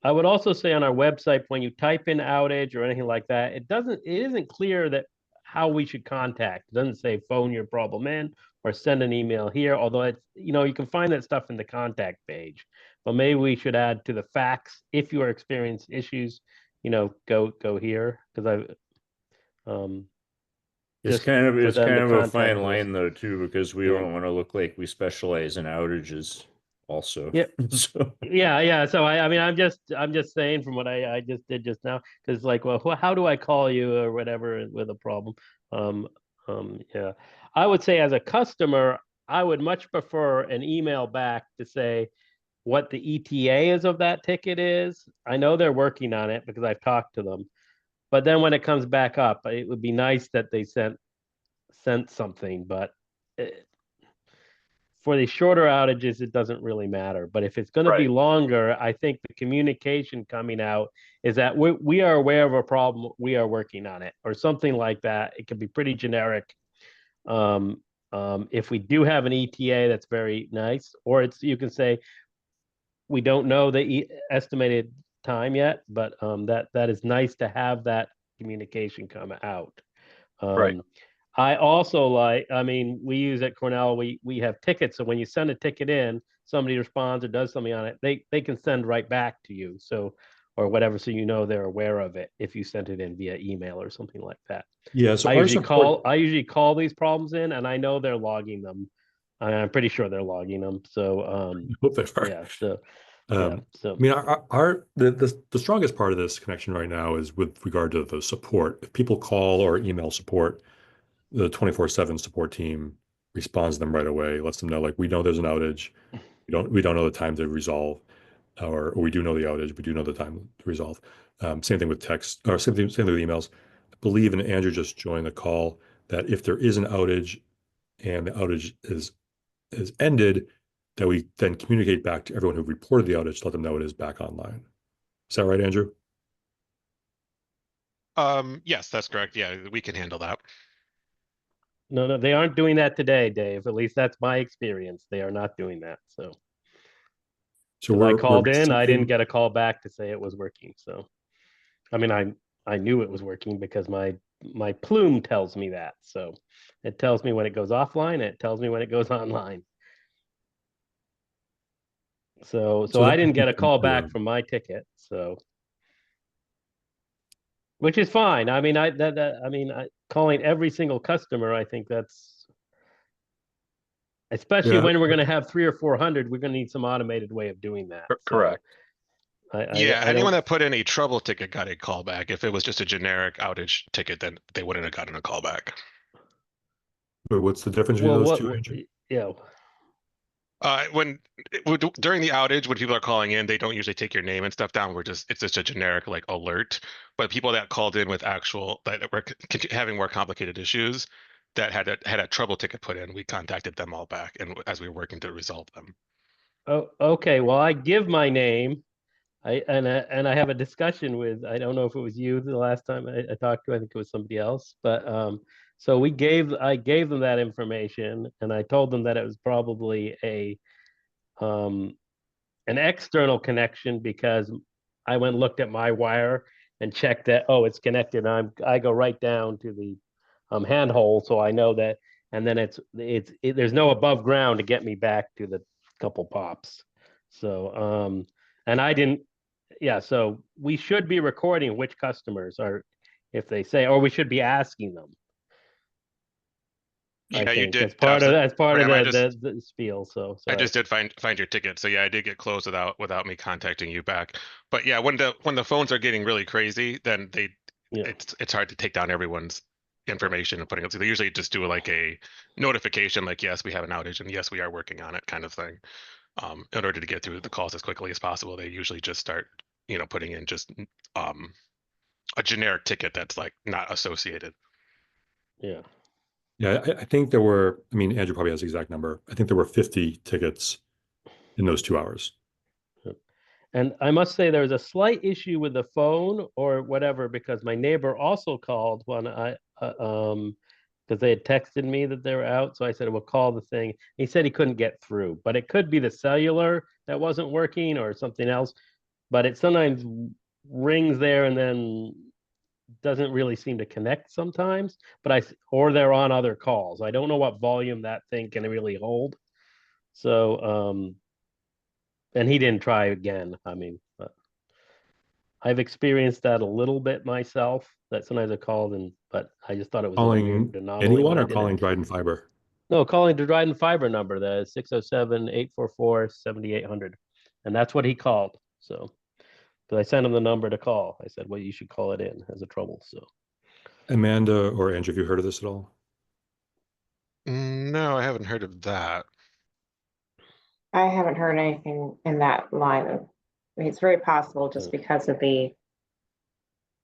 I would also say on our website, when you type in outage or anything like that, it isn't clear that how we should contact. It doesn't say phone your problem in or send an email here, although it's, you know, you can find that stuff in the contact page. But maybe we should add to the facts, if you are experiencing issues, you know, go here, because It's just kind of for them to a contact fine us. line though too, because we Yeah. don't want to look like we specialize in outages also. Yeah. So Yeah. So I mean, I'm just saying from what I just did just now, because like, well, how do I call you or whatever with a problem? Um, yeah, I would say as a customer, I would much prefer an email back to say what the ETA is of that ticket is. I know they're working on it because I've talked to them, but then when it comes back up, it would be nice that they sent something, but. For the shorter outages, it doesn't really matter. But if it's going to be longer, I think the communication coming out is that we are aware of a problem, we are working on it, or something like that. It can be pretty generic. If we do have an ETA, that's very nice. Or you can say we don't know the estimated time yet, but that is nice to have that communication come out. Right. I also I mean, we use at Cornell, we have tickets. So when you send a ticket in, somebody responds or does something on it, they can send right back to you. So, or whatever. So, you know, they're aware of it if you sent it in via email or something like that. Yeah. So I usually call these problems in, and I know they're logging them. I'm pretty sure they're logging them. So, I hope they are. yeah. So, I mean, the strongest part of this connection right now is with regard to the support. If people call or email support, the 24/7 support team responds to them right away, lets them know, like, we know there's an outage. We don't know the time to resolve, or we do know the outage. We do know the time to resolve. Same thing with text, or same thing with emails. I believe, and Andrew just joined the call, that if there is an outage and the outage is ended, that we then communicate back to everyone who reported the outage to let them know it is back online. Is that right, Andrew? Yes, that's correct. Yeah, we can handle that. no, they aren't doing that today, Dave. At least that's my experience. They are not doing that. So. So I called in, I didn't receiving- get a call back to say it was working. So, I mean, I knew it was working because my plume tells me that. So, it tells me when it goes offline, and it tells me when it goes online. So So I that didn't get a leads call into, back from my ticket. So, which is fine. I mean, calling every single customer, I think that's especially Yeah. when we're going to have 300 or 400, we're going to need some automated way of doing that. Correct. Yeah, I anyone don't. that put in a trouble ticket got a callback. If it was just a generic outage ticket, then they wouldn't have gotten a callback. But what's the difference between Well, those two, Andrew? yeah. During the outage, when people are calling in, they don't usually take your name and stuff down. It's just a generic like alert. But people that called in with that were having more complicated issues that had a trouble ticket put in, we contacted them all back, and as we were working to resolve them. Oh, okay. Well, I give my name. And I have a discussion with, I don't know if it was you the last time I talked to, I think it was somebody else, but so I gave them that information, and I told them that it was probably an external connection, because I went and looked at my wire and checked that, oh, it's connected. I go right down to the handhole, so I know that, and then there's no above ground to get me back to the couple pops. So and I didn't. Yeah, so we should be recording which customers are, if they say, or we should be asking them. Yeah, I you think did. as part of the spiel. So I sorry. just did find your ticket. So yeah, I did get closed without me contacting you back. But yeah, when the phones are getting really crazy, then it's hard to take down everyone's information and putting it. So they usually just do like a notification, like, yes, we have an outage, and yes, we are working on it, kind of thing. in order to get through the calls as quickly as possible, they usually just start, putting in just a generic ticket that's like not associated. Yeah. Yeah, I think there were, I mean, Andrew probably has the exact number. I think there were 50 tickets in those 2 hours. And I must say there was a slight issue with the phone or whatever, because my neighbor also called when because they had texted me that they were out. So I said, we'll call the thing. He said he couldn't get through, but it could be the cellular that wasn't working or something else. But it sometimes rings there and then doesn't really seem to connect sometimes. Or they're on other calls. I don't know what volume that thing can really hold. So and he didn't try again. I mean, but I've experienced that a little bit myself. That sometimes I called but I just thought it was a Calling weird anomaly anyone when I or did calling it. Dryden Fiber? No, calling the Dryden Fiber number, the 607-844-7800. And that's what he called. So, but I sent him the number to call. I said, well, you should call it in as a trouble. So, Amanda or Andrew, have you heard of this at all? No, I haven't heard of that. I haven't heard anything in that line of, I mean, it's very possible just because of the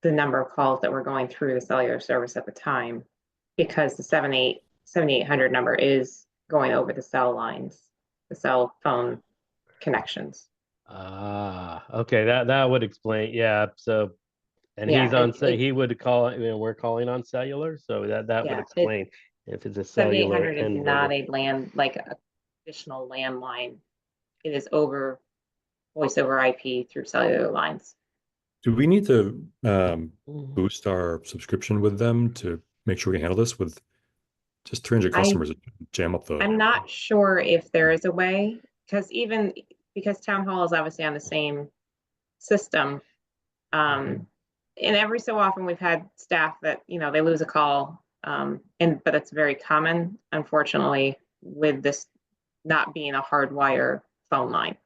number of calls that were going through the cellular service at the time, because the 7800 number is going over the cell lines, the cell phone connections. okay, that would explain. Yeah. So, and Yeah, he's on, he would call, we're calling on cellular. So that would Yeah, explain if it's a cellular 7800 is end. not a like a traditional landline. It is over voice over IP through cellular lines. Do we need to boost our subscription with them to make sure we can handle this with just 300 customers? Jam up the. I'm not sure if there is a way, because Town Hall is obviously on the same system. And every so often we've had staff that, they lose a call. But it's very common, unfortunately, with this not being a hardwire phone line.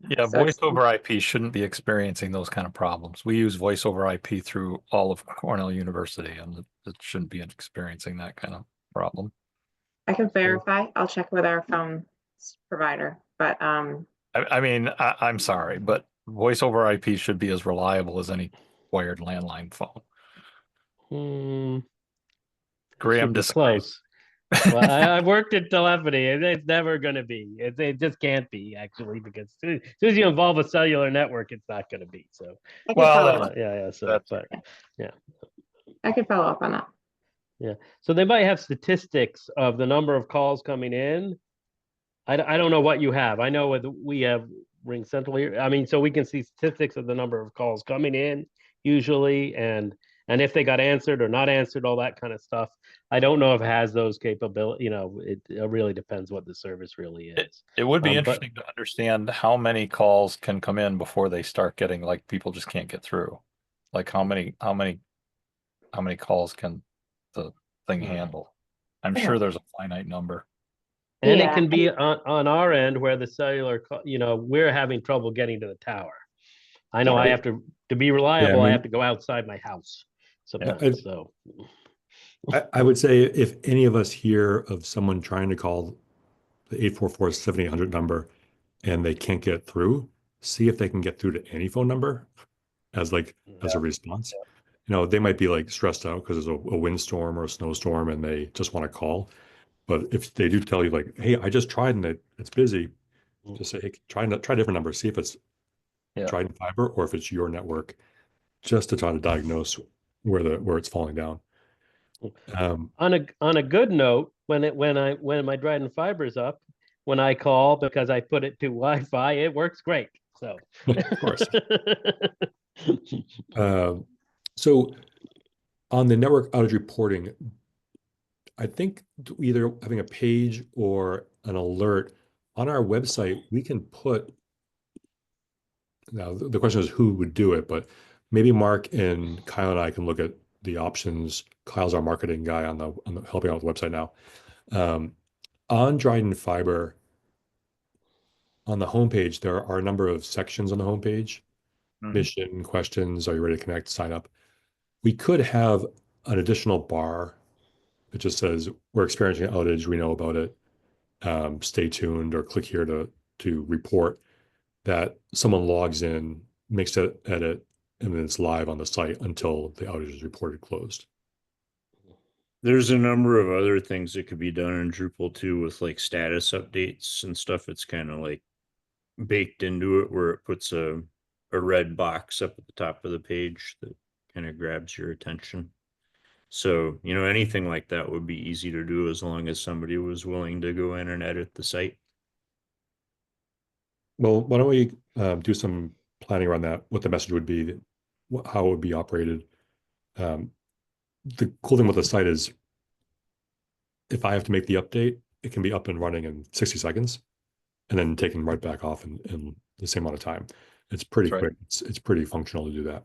Yeah, So voice over IP shouldn't be experiencing those kind of problems. We use voice over IP through all of Cornell University, and it shouldn't be experiencing that kind of problem. I can verify. I'll check with our phone provider, but I mean, I'm sorry, but voice over IP should be as reliable as any wired landline phone. Graham disagrees. Close. Well, I've worked in telephony, and it's never going to be. It just can't be, actually, because as soon as you involve a cellular network, it's not going to be. So, yeah. So, yeah, I could follow up on that. Yeah. So they might have statistics of the number of calls coming in. I don't know what you have. I know we have Ring Central here. I mean, so we can see statistics of the number of calls coming in usually, and if they got answered or not answered, all that kind of stuff. I don't know if it has those capabilities. It really depends what the service really is. It would be interesting to understand how many calls can come in before they start getting, like, people just can't get through. Like how many calls can the thing handle? I'm sure there's a finite number. And it can be on our end where the cellular, we're having trouble getting to the tower. I know I have to be reliable. I have to go outside my house sometimes. So I would say if any of us hear of someone trying to call the 844-7800 number and they can't get through, see if they can get through to any phone number as a response. They might be like stressed out because there's a windstorm or a snowstorm and they just want to call. But if they do tell you like, hey, I just tried and it's busy, just say, hey, try different numbers, see if it's Trident Fiber or if it's your network, just to try to diagnose where it's falling down. On a good note, when my Dryden Fiber is up, when I call because I put it to Wi-Fi, it works great. So of course. So on the network outage reporting, I think either having a page or an alert on our website, we can put. Now the question is who would do it, but maybe Mark and Kyle and I can look at the options. Kyle's our marketing guy on the helping out with the website now. On Dryden Fiber, on the homepage, there are a number of sections on the homepage. Mission, questions, are you ready to connect, sign up. We could have an additional bar that just says, we're experiencing an outage, we know about it. stay tuned or click here to report, that someone logs in, makes that edit, and then it's live on the site until the outage is reported closed. There's a number of other things that could be done in Drupal too, with like status updates and stuff. It's kind of like baked into it, where it puts a red box up at the top of the page that kind of grabs your attention. So, you know, anything like that would be easy to do as long as somebody was willing to go in and edit the site. Well, why don't we do some planning around that, what the message would be, how it would be operated. The cool thing with the site is if I have to make the update, it can be up and running in 60 seconds and then taken right back off in the same amount of time. It's pretty quick. It's pretty functional to do that.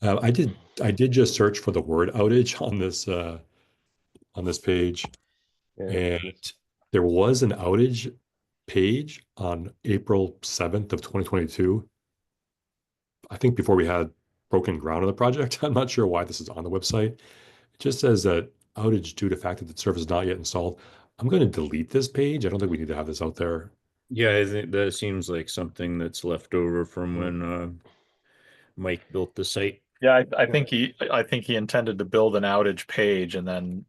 I did just search for the word outage on this page, and there was an outage page on April 7th of 2022. I think before we had broken ground on the project. I'm not sure why this is on the website. It just says that outage due to fact that the service is not yet installed. I'm going to delete this page. I don't think we need to have this out there. Yeah, I think that seems like something that's left over from when Mike built the site. Yeah, I think he intended to build an outage page, and then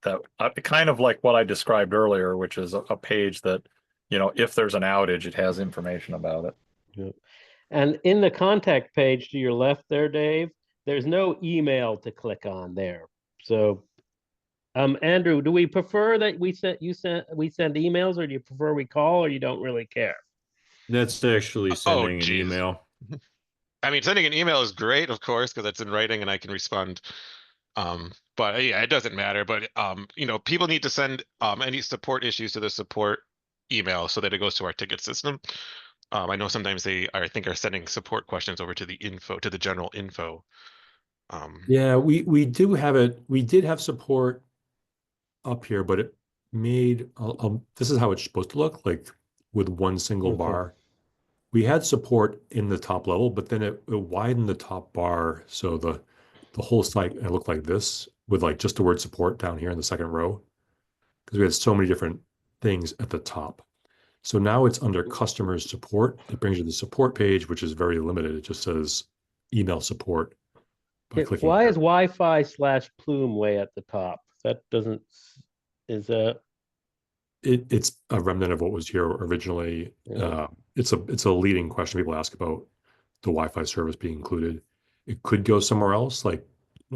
that kind of like what I described earlier, which is a page that, you know, if there's an outage, it has information about it. Yeah. And in the contact page to your left there, Dave, there's no email to click on there. So, Andrew, do we prefer that we send emails, or do you prefer we call, or you don't really care? That's actually sending an email. I mean, sending an email is great, of course, because it's in writing and I can respond. But yeah, it doesn't matter. But you know, people need to send any support issues to the support email so that it goes to our ticket system. I know sometimes I think are sending support questions over to the general info. Yeah, we do have it. We did have support up here, but it made this is how it's supposed to look, like with one single bar. We had support in the top level, but then it widened the top bar, so the whole site looked like this, with like just the word support down here in the second row, because we had so many different things at the top. So now it's under customers support. It brings you the support page, which is very limited. It just says email support. Why is Wi-Fi/Plume way at the top? That doesn't, is that? It's a remnant of what was here originally. Yeah. It's a leading question people ask about the Wi-Fi service being included. It could go somewhere else, like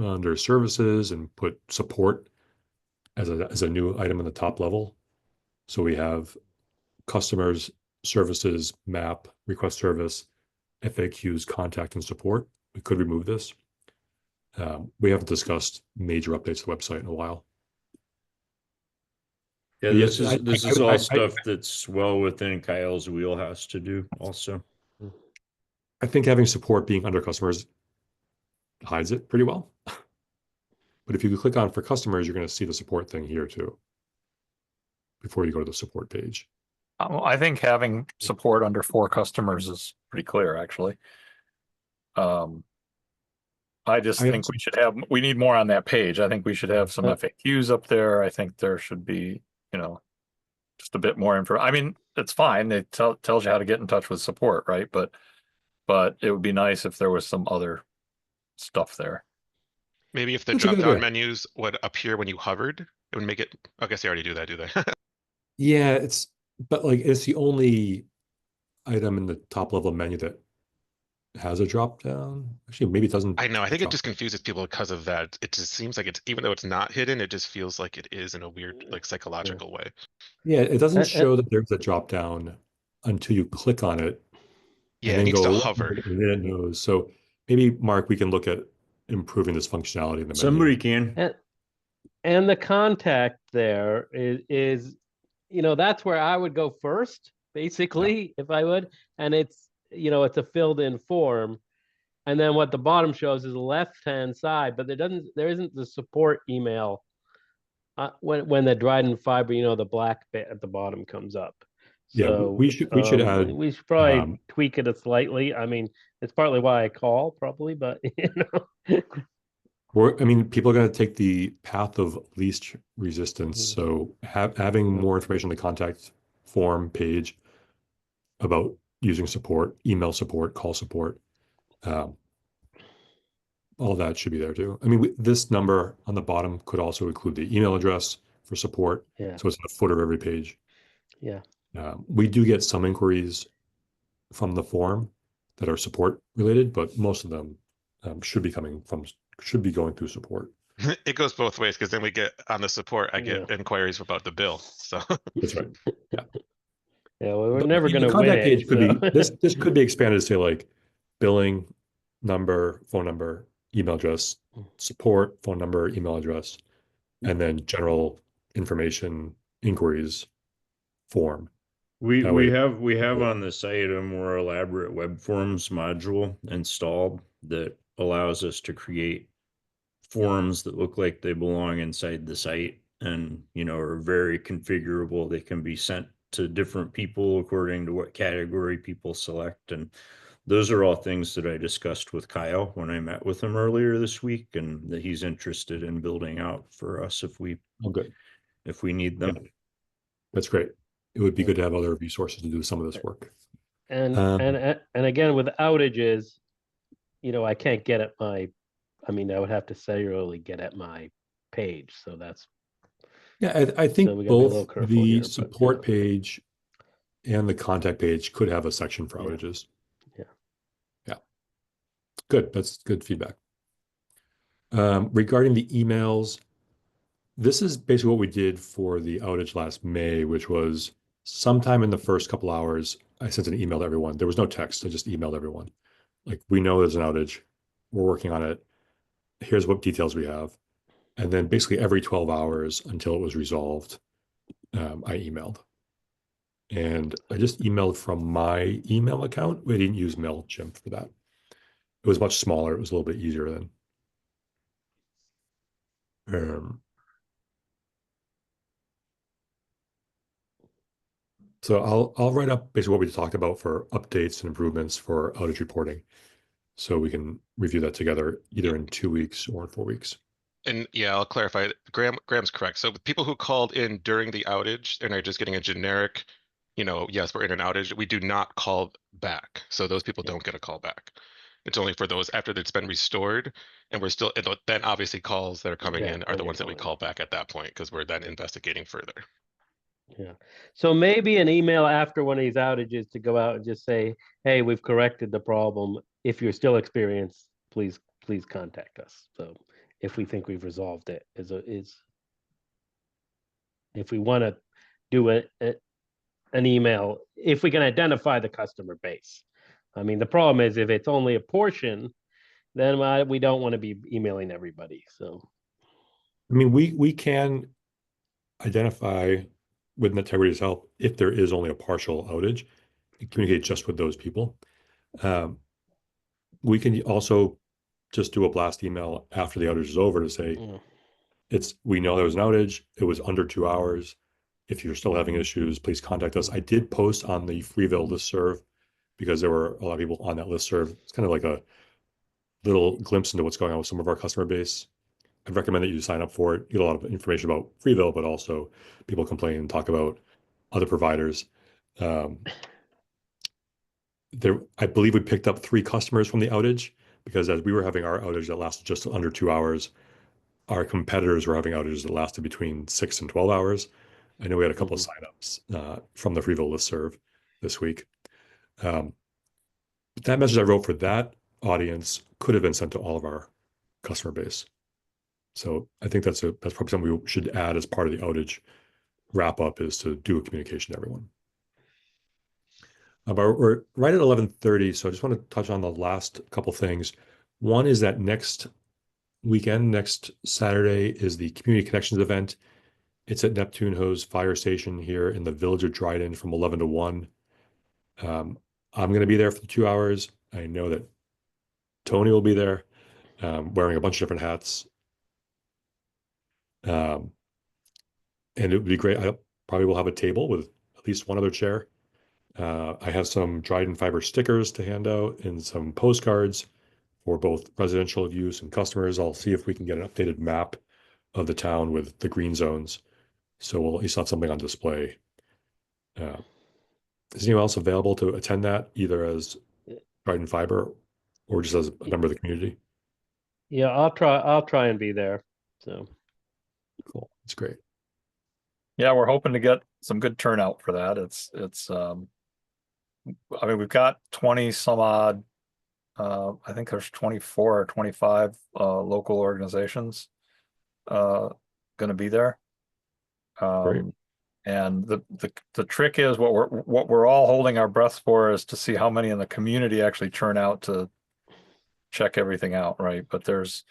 under services, and put support as a new item in the top level. So we have customers, services, map, request service, FAQs, contact, and support. We could remove this. We haven't discussed major updates to the website in a while. Yeah, this is all stuff that's well within Kyle's wheelhouse to do also. I think having support being under customers hides it pretty well. But if you click on for customers, you're going to see the support thing here too, before you go to the support page. I think having support under for customers is pretty clear, actually. I just think we need more on that page. I think we should have some FAQs up there. I think there should be, you know, just a bit more info. I mean, it's fine. It tells you how to get in touch with support, right? But it would be nice if there was some other stuff there. Maybe if the drop-down menus would appear when you hovered, it would make it. I guess they already do that, do they? Yeah, but like it's the only item in the top level menu that has a drop down. Actually, maybe it doesn't. I know. I think it just confuses people because of that. It just seems like it's, even though it's not hidden, it just feels like it is in a weird, like psychological way. Yeah, it doesn't show that there's a drop down until you click on it. Yeah, and then it needs go to hover. And then it knows. So maybe, Mark, we can look at improving this functionality in the menu. Somebody can. And the contact there is, you know, that's where I would go first, basically, if I would. And it's, you know, it's a filled in form. And then what the bottom shows is the left-hand side, but there isn't the support email when the Dryden fiber, you know, the black bit at the bottom comes up. So we should add. We should probably tweak it slightly. I mean, it's partly why I call, probably, but you know. I mean, people are going to take the path of least resistance. So having more information on the contact form page about using support, email support, call support, um, all that should be there too. I mean, this number on the bottom could also include the email address for support. Yeah. So it's in the footer of every page. Yeah. We do get some inquiries from the form that are support related, but most of them should be going through support. It goes both ways because then we get on the support, I get Yeah. inquiries about the bill. So That's right. Yeah. Yeah, well, we're But never the going to win contact it. page could So. be this could be expanded to say like billing number, phone number, email address, support, phone number, email address, and then general information inquiries form. We That we way, have we have on the site a more elaborate web forms module installed that allows us to create forms that look like they belong inside the site and are very configurable. They can be sent to different people according to what category people select, and those are all things that I discussed with Kyle when I met with him earlier this week, and that he's interested in building out for us if we good. need them. Yeah. That's great. It would be good to have other resources to do some of this work. And Um, and again with outages, I can't get at my. I mean, I would have to cellularly get at my page, so that's. Yeah, I So think we gotta be a little both careful the here, but support page and the contact page could have a section for Yeah. outages. Yeah. Yeah. Good. That's good feedback. Regarding the emails, this is basically what we did for the outage last May, which was sometime in the first couple hours, I sent an email to everyone. There was no text. I just emailed everyone. Like, we know there's an outage. We're working on it. Here's what details we have. And then basically every 12 hours until it was resolved, I emailed. And I just emailed from my email account. We didn't use MailChimp for that. It was much smaller. It was a little bit easier then. So I'll write up basically what we talked about for updates and improvements for outage reporting. So we can review that together either in 2 weeks or in 4 weeks. And yeah, I'll clarify. Graham's correct. So people who called in during the outage and are just getting a generic, yes, we're in an outage, we do not call back. So those people don't get a call back. It's only for those after it's been restored, and we're still, then obviously calls that are coming Yeah, in are then the you're ones that we calling. call back at that point because we're then investigating further. Yeah. So maybe an email after one of these outages to go out and just say, hey, we've corrected the problem. If you're still experienced, please contact us. So if we think we've resolved it is if we want to do an email, if we can identify the customer base. I mean, the problem is if it's only a portion, then we don't want to be emailing everybody. So I mean, we can identify with Netegrity's help if there is only a partial outage and communicate just with those people. We can also just do a blast email after the outage is over to say, we know there was an outage. It was under 2 hours. If you're still having issues, please contact us. I did post on the Freeville listserv because there were a lot of people on that listserv. It's kind of like a little glimpse into what's going on with some of our customer base. I'd recommend that you sign up for it. You get a lot of information about Freeville, but also people complain and talk about other providers. I believe we picked up 3 customers from the outage because as we were having our outage that lasted just under 2 hours, our competitors were having outages that lasted between 6 and 12 hours. I know we had a couple of signups from the Freeville listserv this week. That message I wrote for that audience could have been sent to all of our customer base. So I think that's probably something we should add as part of the outage wrap up is to do a communication to everyone. But we're right at 11:30, so I just want to touch on the last couple things. One is that next weekend, next Saturday, is the Community Connections event. It's at Neptune Hose Fire Station here in the village of Dryden from 11 to 1. I'm going to be there for the 2 hours. I know that Tony will be there wearing a bunch of different hats. And it would be great. I probably will have a table with at least one other chair. I have some Dryden Fiber stickers to hand out and some postcards for both residential use and customers. I'll see if we can get an updated map of the town with the green zones. So we'll at least have something on display. Is anyone else available to attend that, either as Dryden Fiber or just as a member of the community? Yeah, I'll try and be there. So Cool. That's great. Yeah, we're hoping to get some good turnout for that. I mean, we've got 20 some odd, I think there's 24 or 25 local organizations going to be there. Great. And the trick is what we're all holding our breaths for is to see how many in the community actually turn out to check everything out, right? But there's,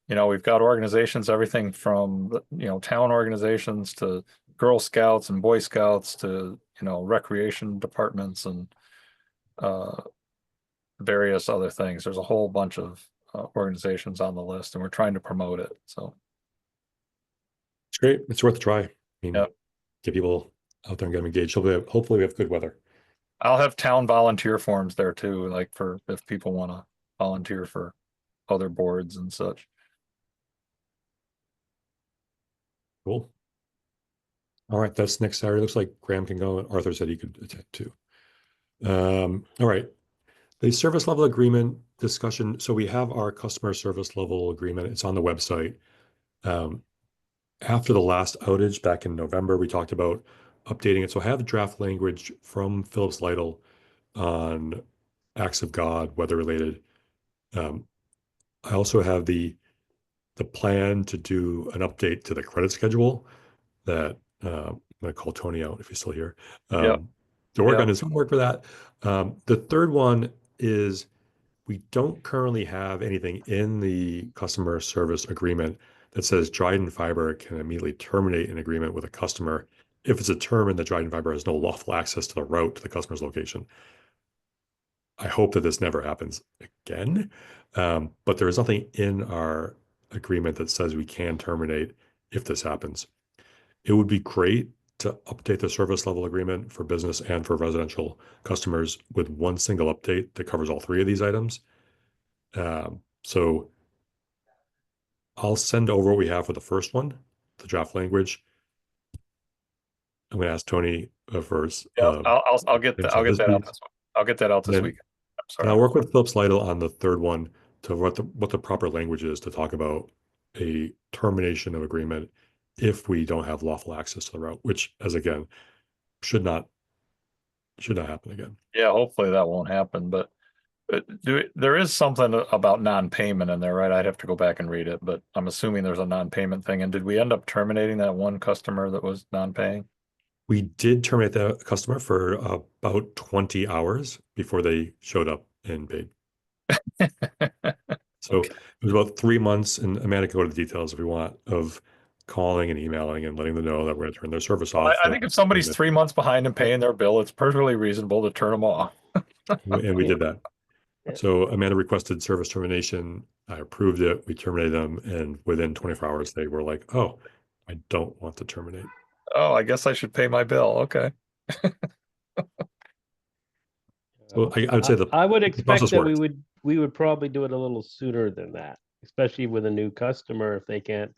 we've got organizations, everything from, town organizations to Girl Scouts and Boy Scouts to, recreation departments and various other things. There's a whole bunch of organizations on the list, and we're trying to promote it. So it's great. It's worth a try. I mean, Yep. Get people out there and get them engaged. Hopefully we have good weather. I'll have town volunteer forms there too, like for if people want to volunteer for other boards and such. Cool. All right, that's next Saturday. Looks like Graham can go. Arthur said he could attend too. All right. The service level agreement discussion. So we have our customer service level agreement. It's on the website. After the last outage back in November, we talked about updating it. So I have draft language from Phillips Lytle on acts of God, weather related. I also have the plan to do an update to the credit schedule that I'm going to call Tony out if he's still here. Yep. To work Yep. on his homework for that. The third one is we don't currently have anything in the customer service agreement that says Dryden Fiber can immediately terminate an agreement with a customer if it's determined that Dryden Fiber has no lawful access to the route to the customer's location. I hope that this never happens again, but there is nothing in our agreement that says we can terminate if this happens. It would be great to update the service level agreement for business and for residential customers with one single update that covers all three of these items. So I'll send over what we have for the first one, the draft language. I'm going to ask Tony first. Yeah, I'll get that out this. I'll get that out this week. I'm sorry. And I'll work with Phillips Lytle on the third one to what the proper language is to talk about a termination of agreement if we don't have lawful access to the route, which, as again, should not happen again. Yeah, hopefully that won't happen. But there is something about non-payment in there, right? I'd have to go back and read it, but I'm assuming there's a non-payment thing. And did we end up terminating that one customer that was non-paying? We did terminate that customer for about 20 hours before they showed up and paid. So Okay. It was about 3 months, and Amanda can go to the details if you want, of calling and emailing and letting them know that we're going to turn their service off. I think if somebody's 3 months behind in paying their bill, it's perfectly reasonable to turn them off. And we did that. So Amanda requested service termination. I approved it. We terminated them, and within 24 hours, they were like, "Oh, I don't want to terminate." Oh, I guess I should pay my bill. Okay. So I would say I would expect that worked. we would probably do it a little sooner than that, especially with a new customer. If they can't,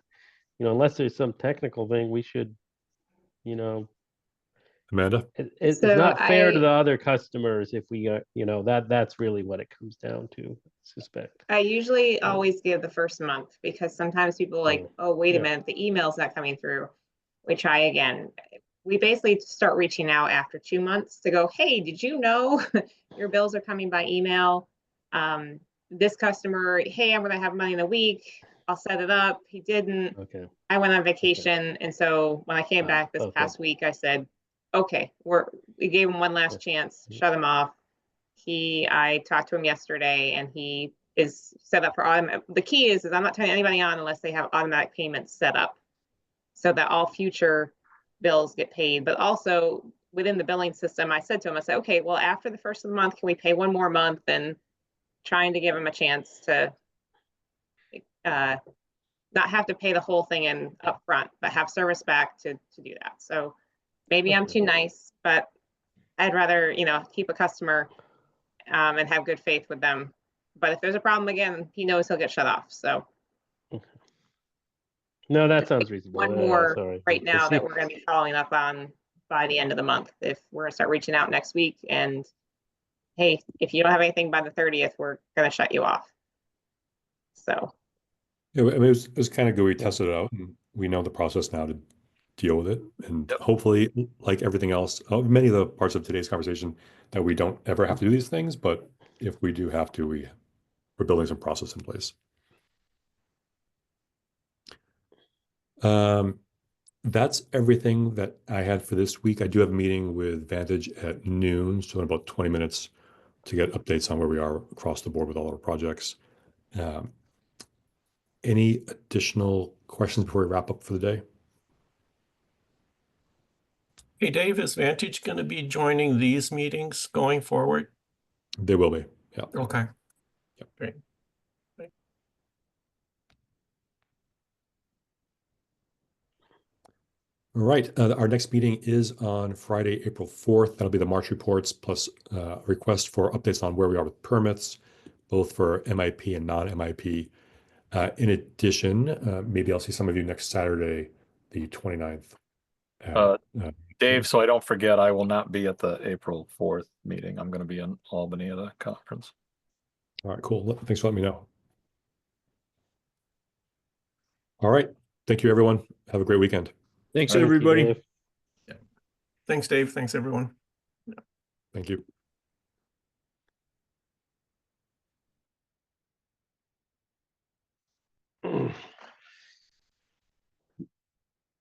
unless there's some technical thing, we should, Amanda? it's So not fair to the other customers if we, that's really what it comes down to, I suspect. I usually always give the first month because sometimes people are like, oh, wait a minute, the email's not coming through. We try again. We basically start reaching out after 2 months to go, hey, did you know your bills are coming by email? This customer, hey, I'm going to have money in a week. I'll set it up. He didn't. Okay. I went on vacation. And so when I came back this past week, I said, okay, we gave him one last chance, shut him off. I talked to him yesterday and he is set up for automatic. The key is I'm not turning anybody on unless they have automatic payments set up so that all future bills get paid. But also within the billing system, I said to him, okay, well, after the first of the month, can we pay one more month? And trying to give him a chance to not have to pay the whole thing in upfront, but have service back to do that. So maybe I'm too nice, but I'd rather, keep a customer and have good faith with them But if there's a problem again, he knows he'll get shut off. So No, that sounds reasonable. one Yeah, more sorry. right now See- that we're going to be following up on by the end of the month. If we're going to start reaching out next week and, hey, if you don't have anything by the 30th, we're going to shut you off. So Yeah, I mean, it was kind of good. We tested it out and we know the process now to deal with it. And Yep. hopefully, like everything else, many of the parts of today's conversation that we don't ever have to do these things, but if we do have to, we're building some process in place. That's everything that I had for this week. I do have a meeting with Vantage at noon, so in about 20 minutes to get updates on where we are across the board with all our projects. Any additional questions before we wrap up for the day? Hey, Dave, is Vantage going to be joining these meetings going forward? They will be, yeah. Okay. Yep. Great. All right, our next meeting is on Friday, April 4th. That'll be the March reports plus request for updates on where we are with permits, both for MIP and non-MIP. In addition, maybe I'll see some of you next Saturday, the 29th. Dave, so I don't forget, I will not be at the April 4th meeting. I'm going to be in Albany at a conference. All right, cool. Thanks for letting me know. All right. Thank you, everyone. Have a great weekend. Thanks, Thank you, everybody. Dave. Thanks, Dave. Thanks, everyone. Thank you.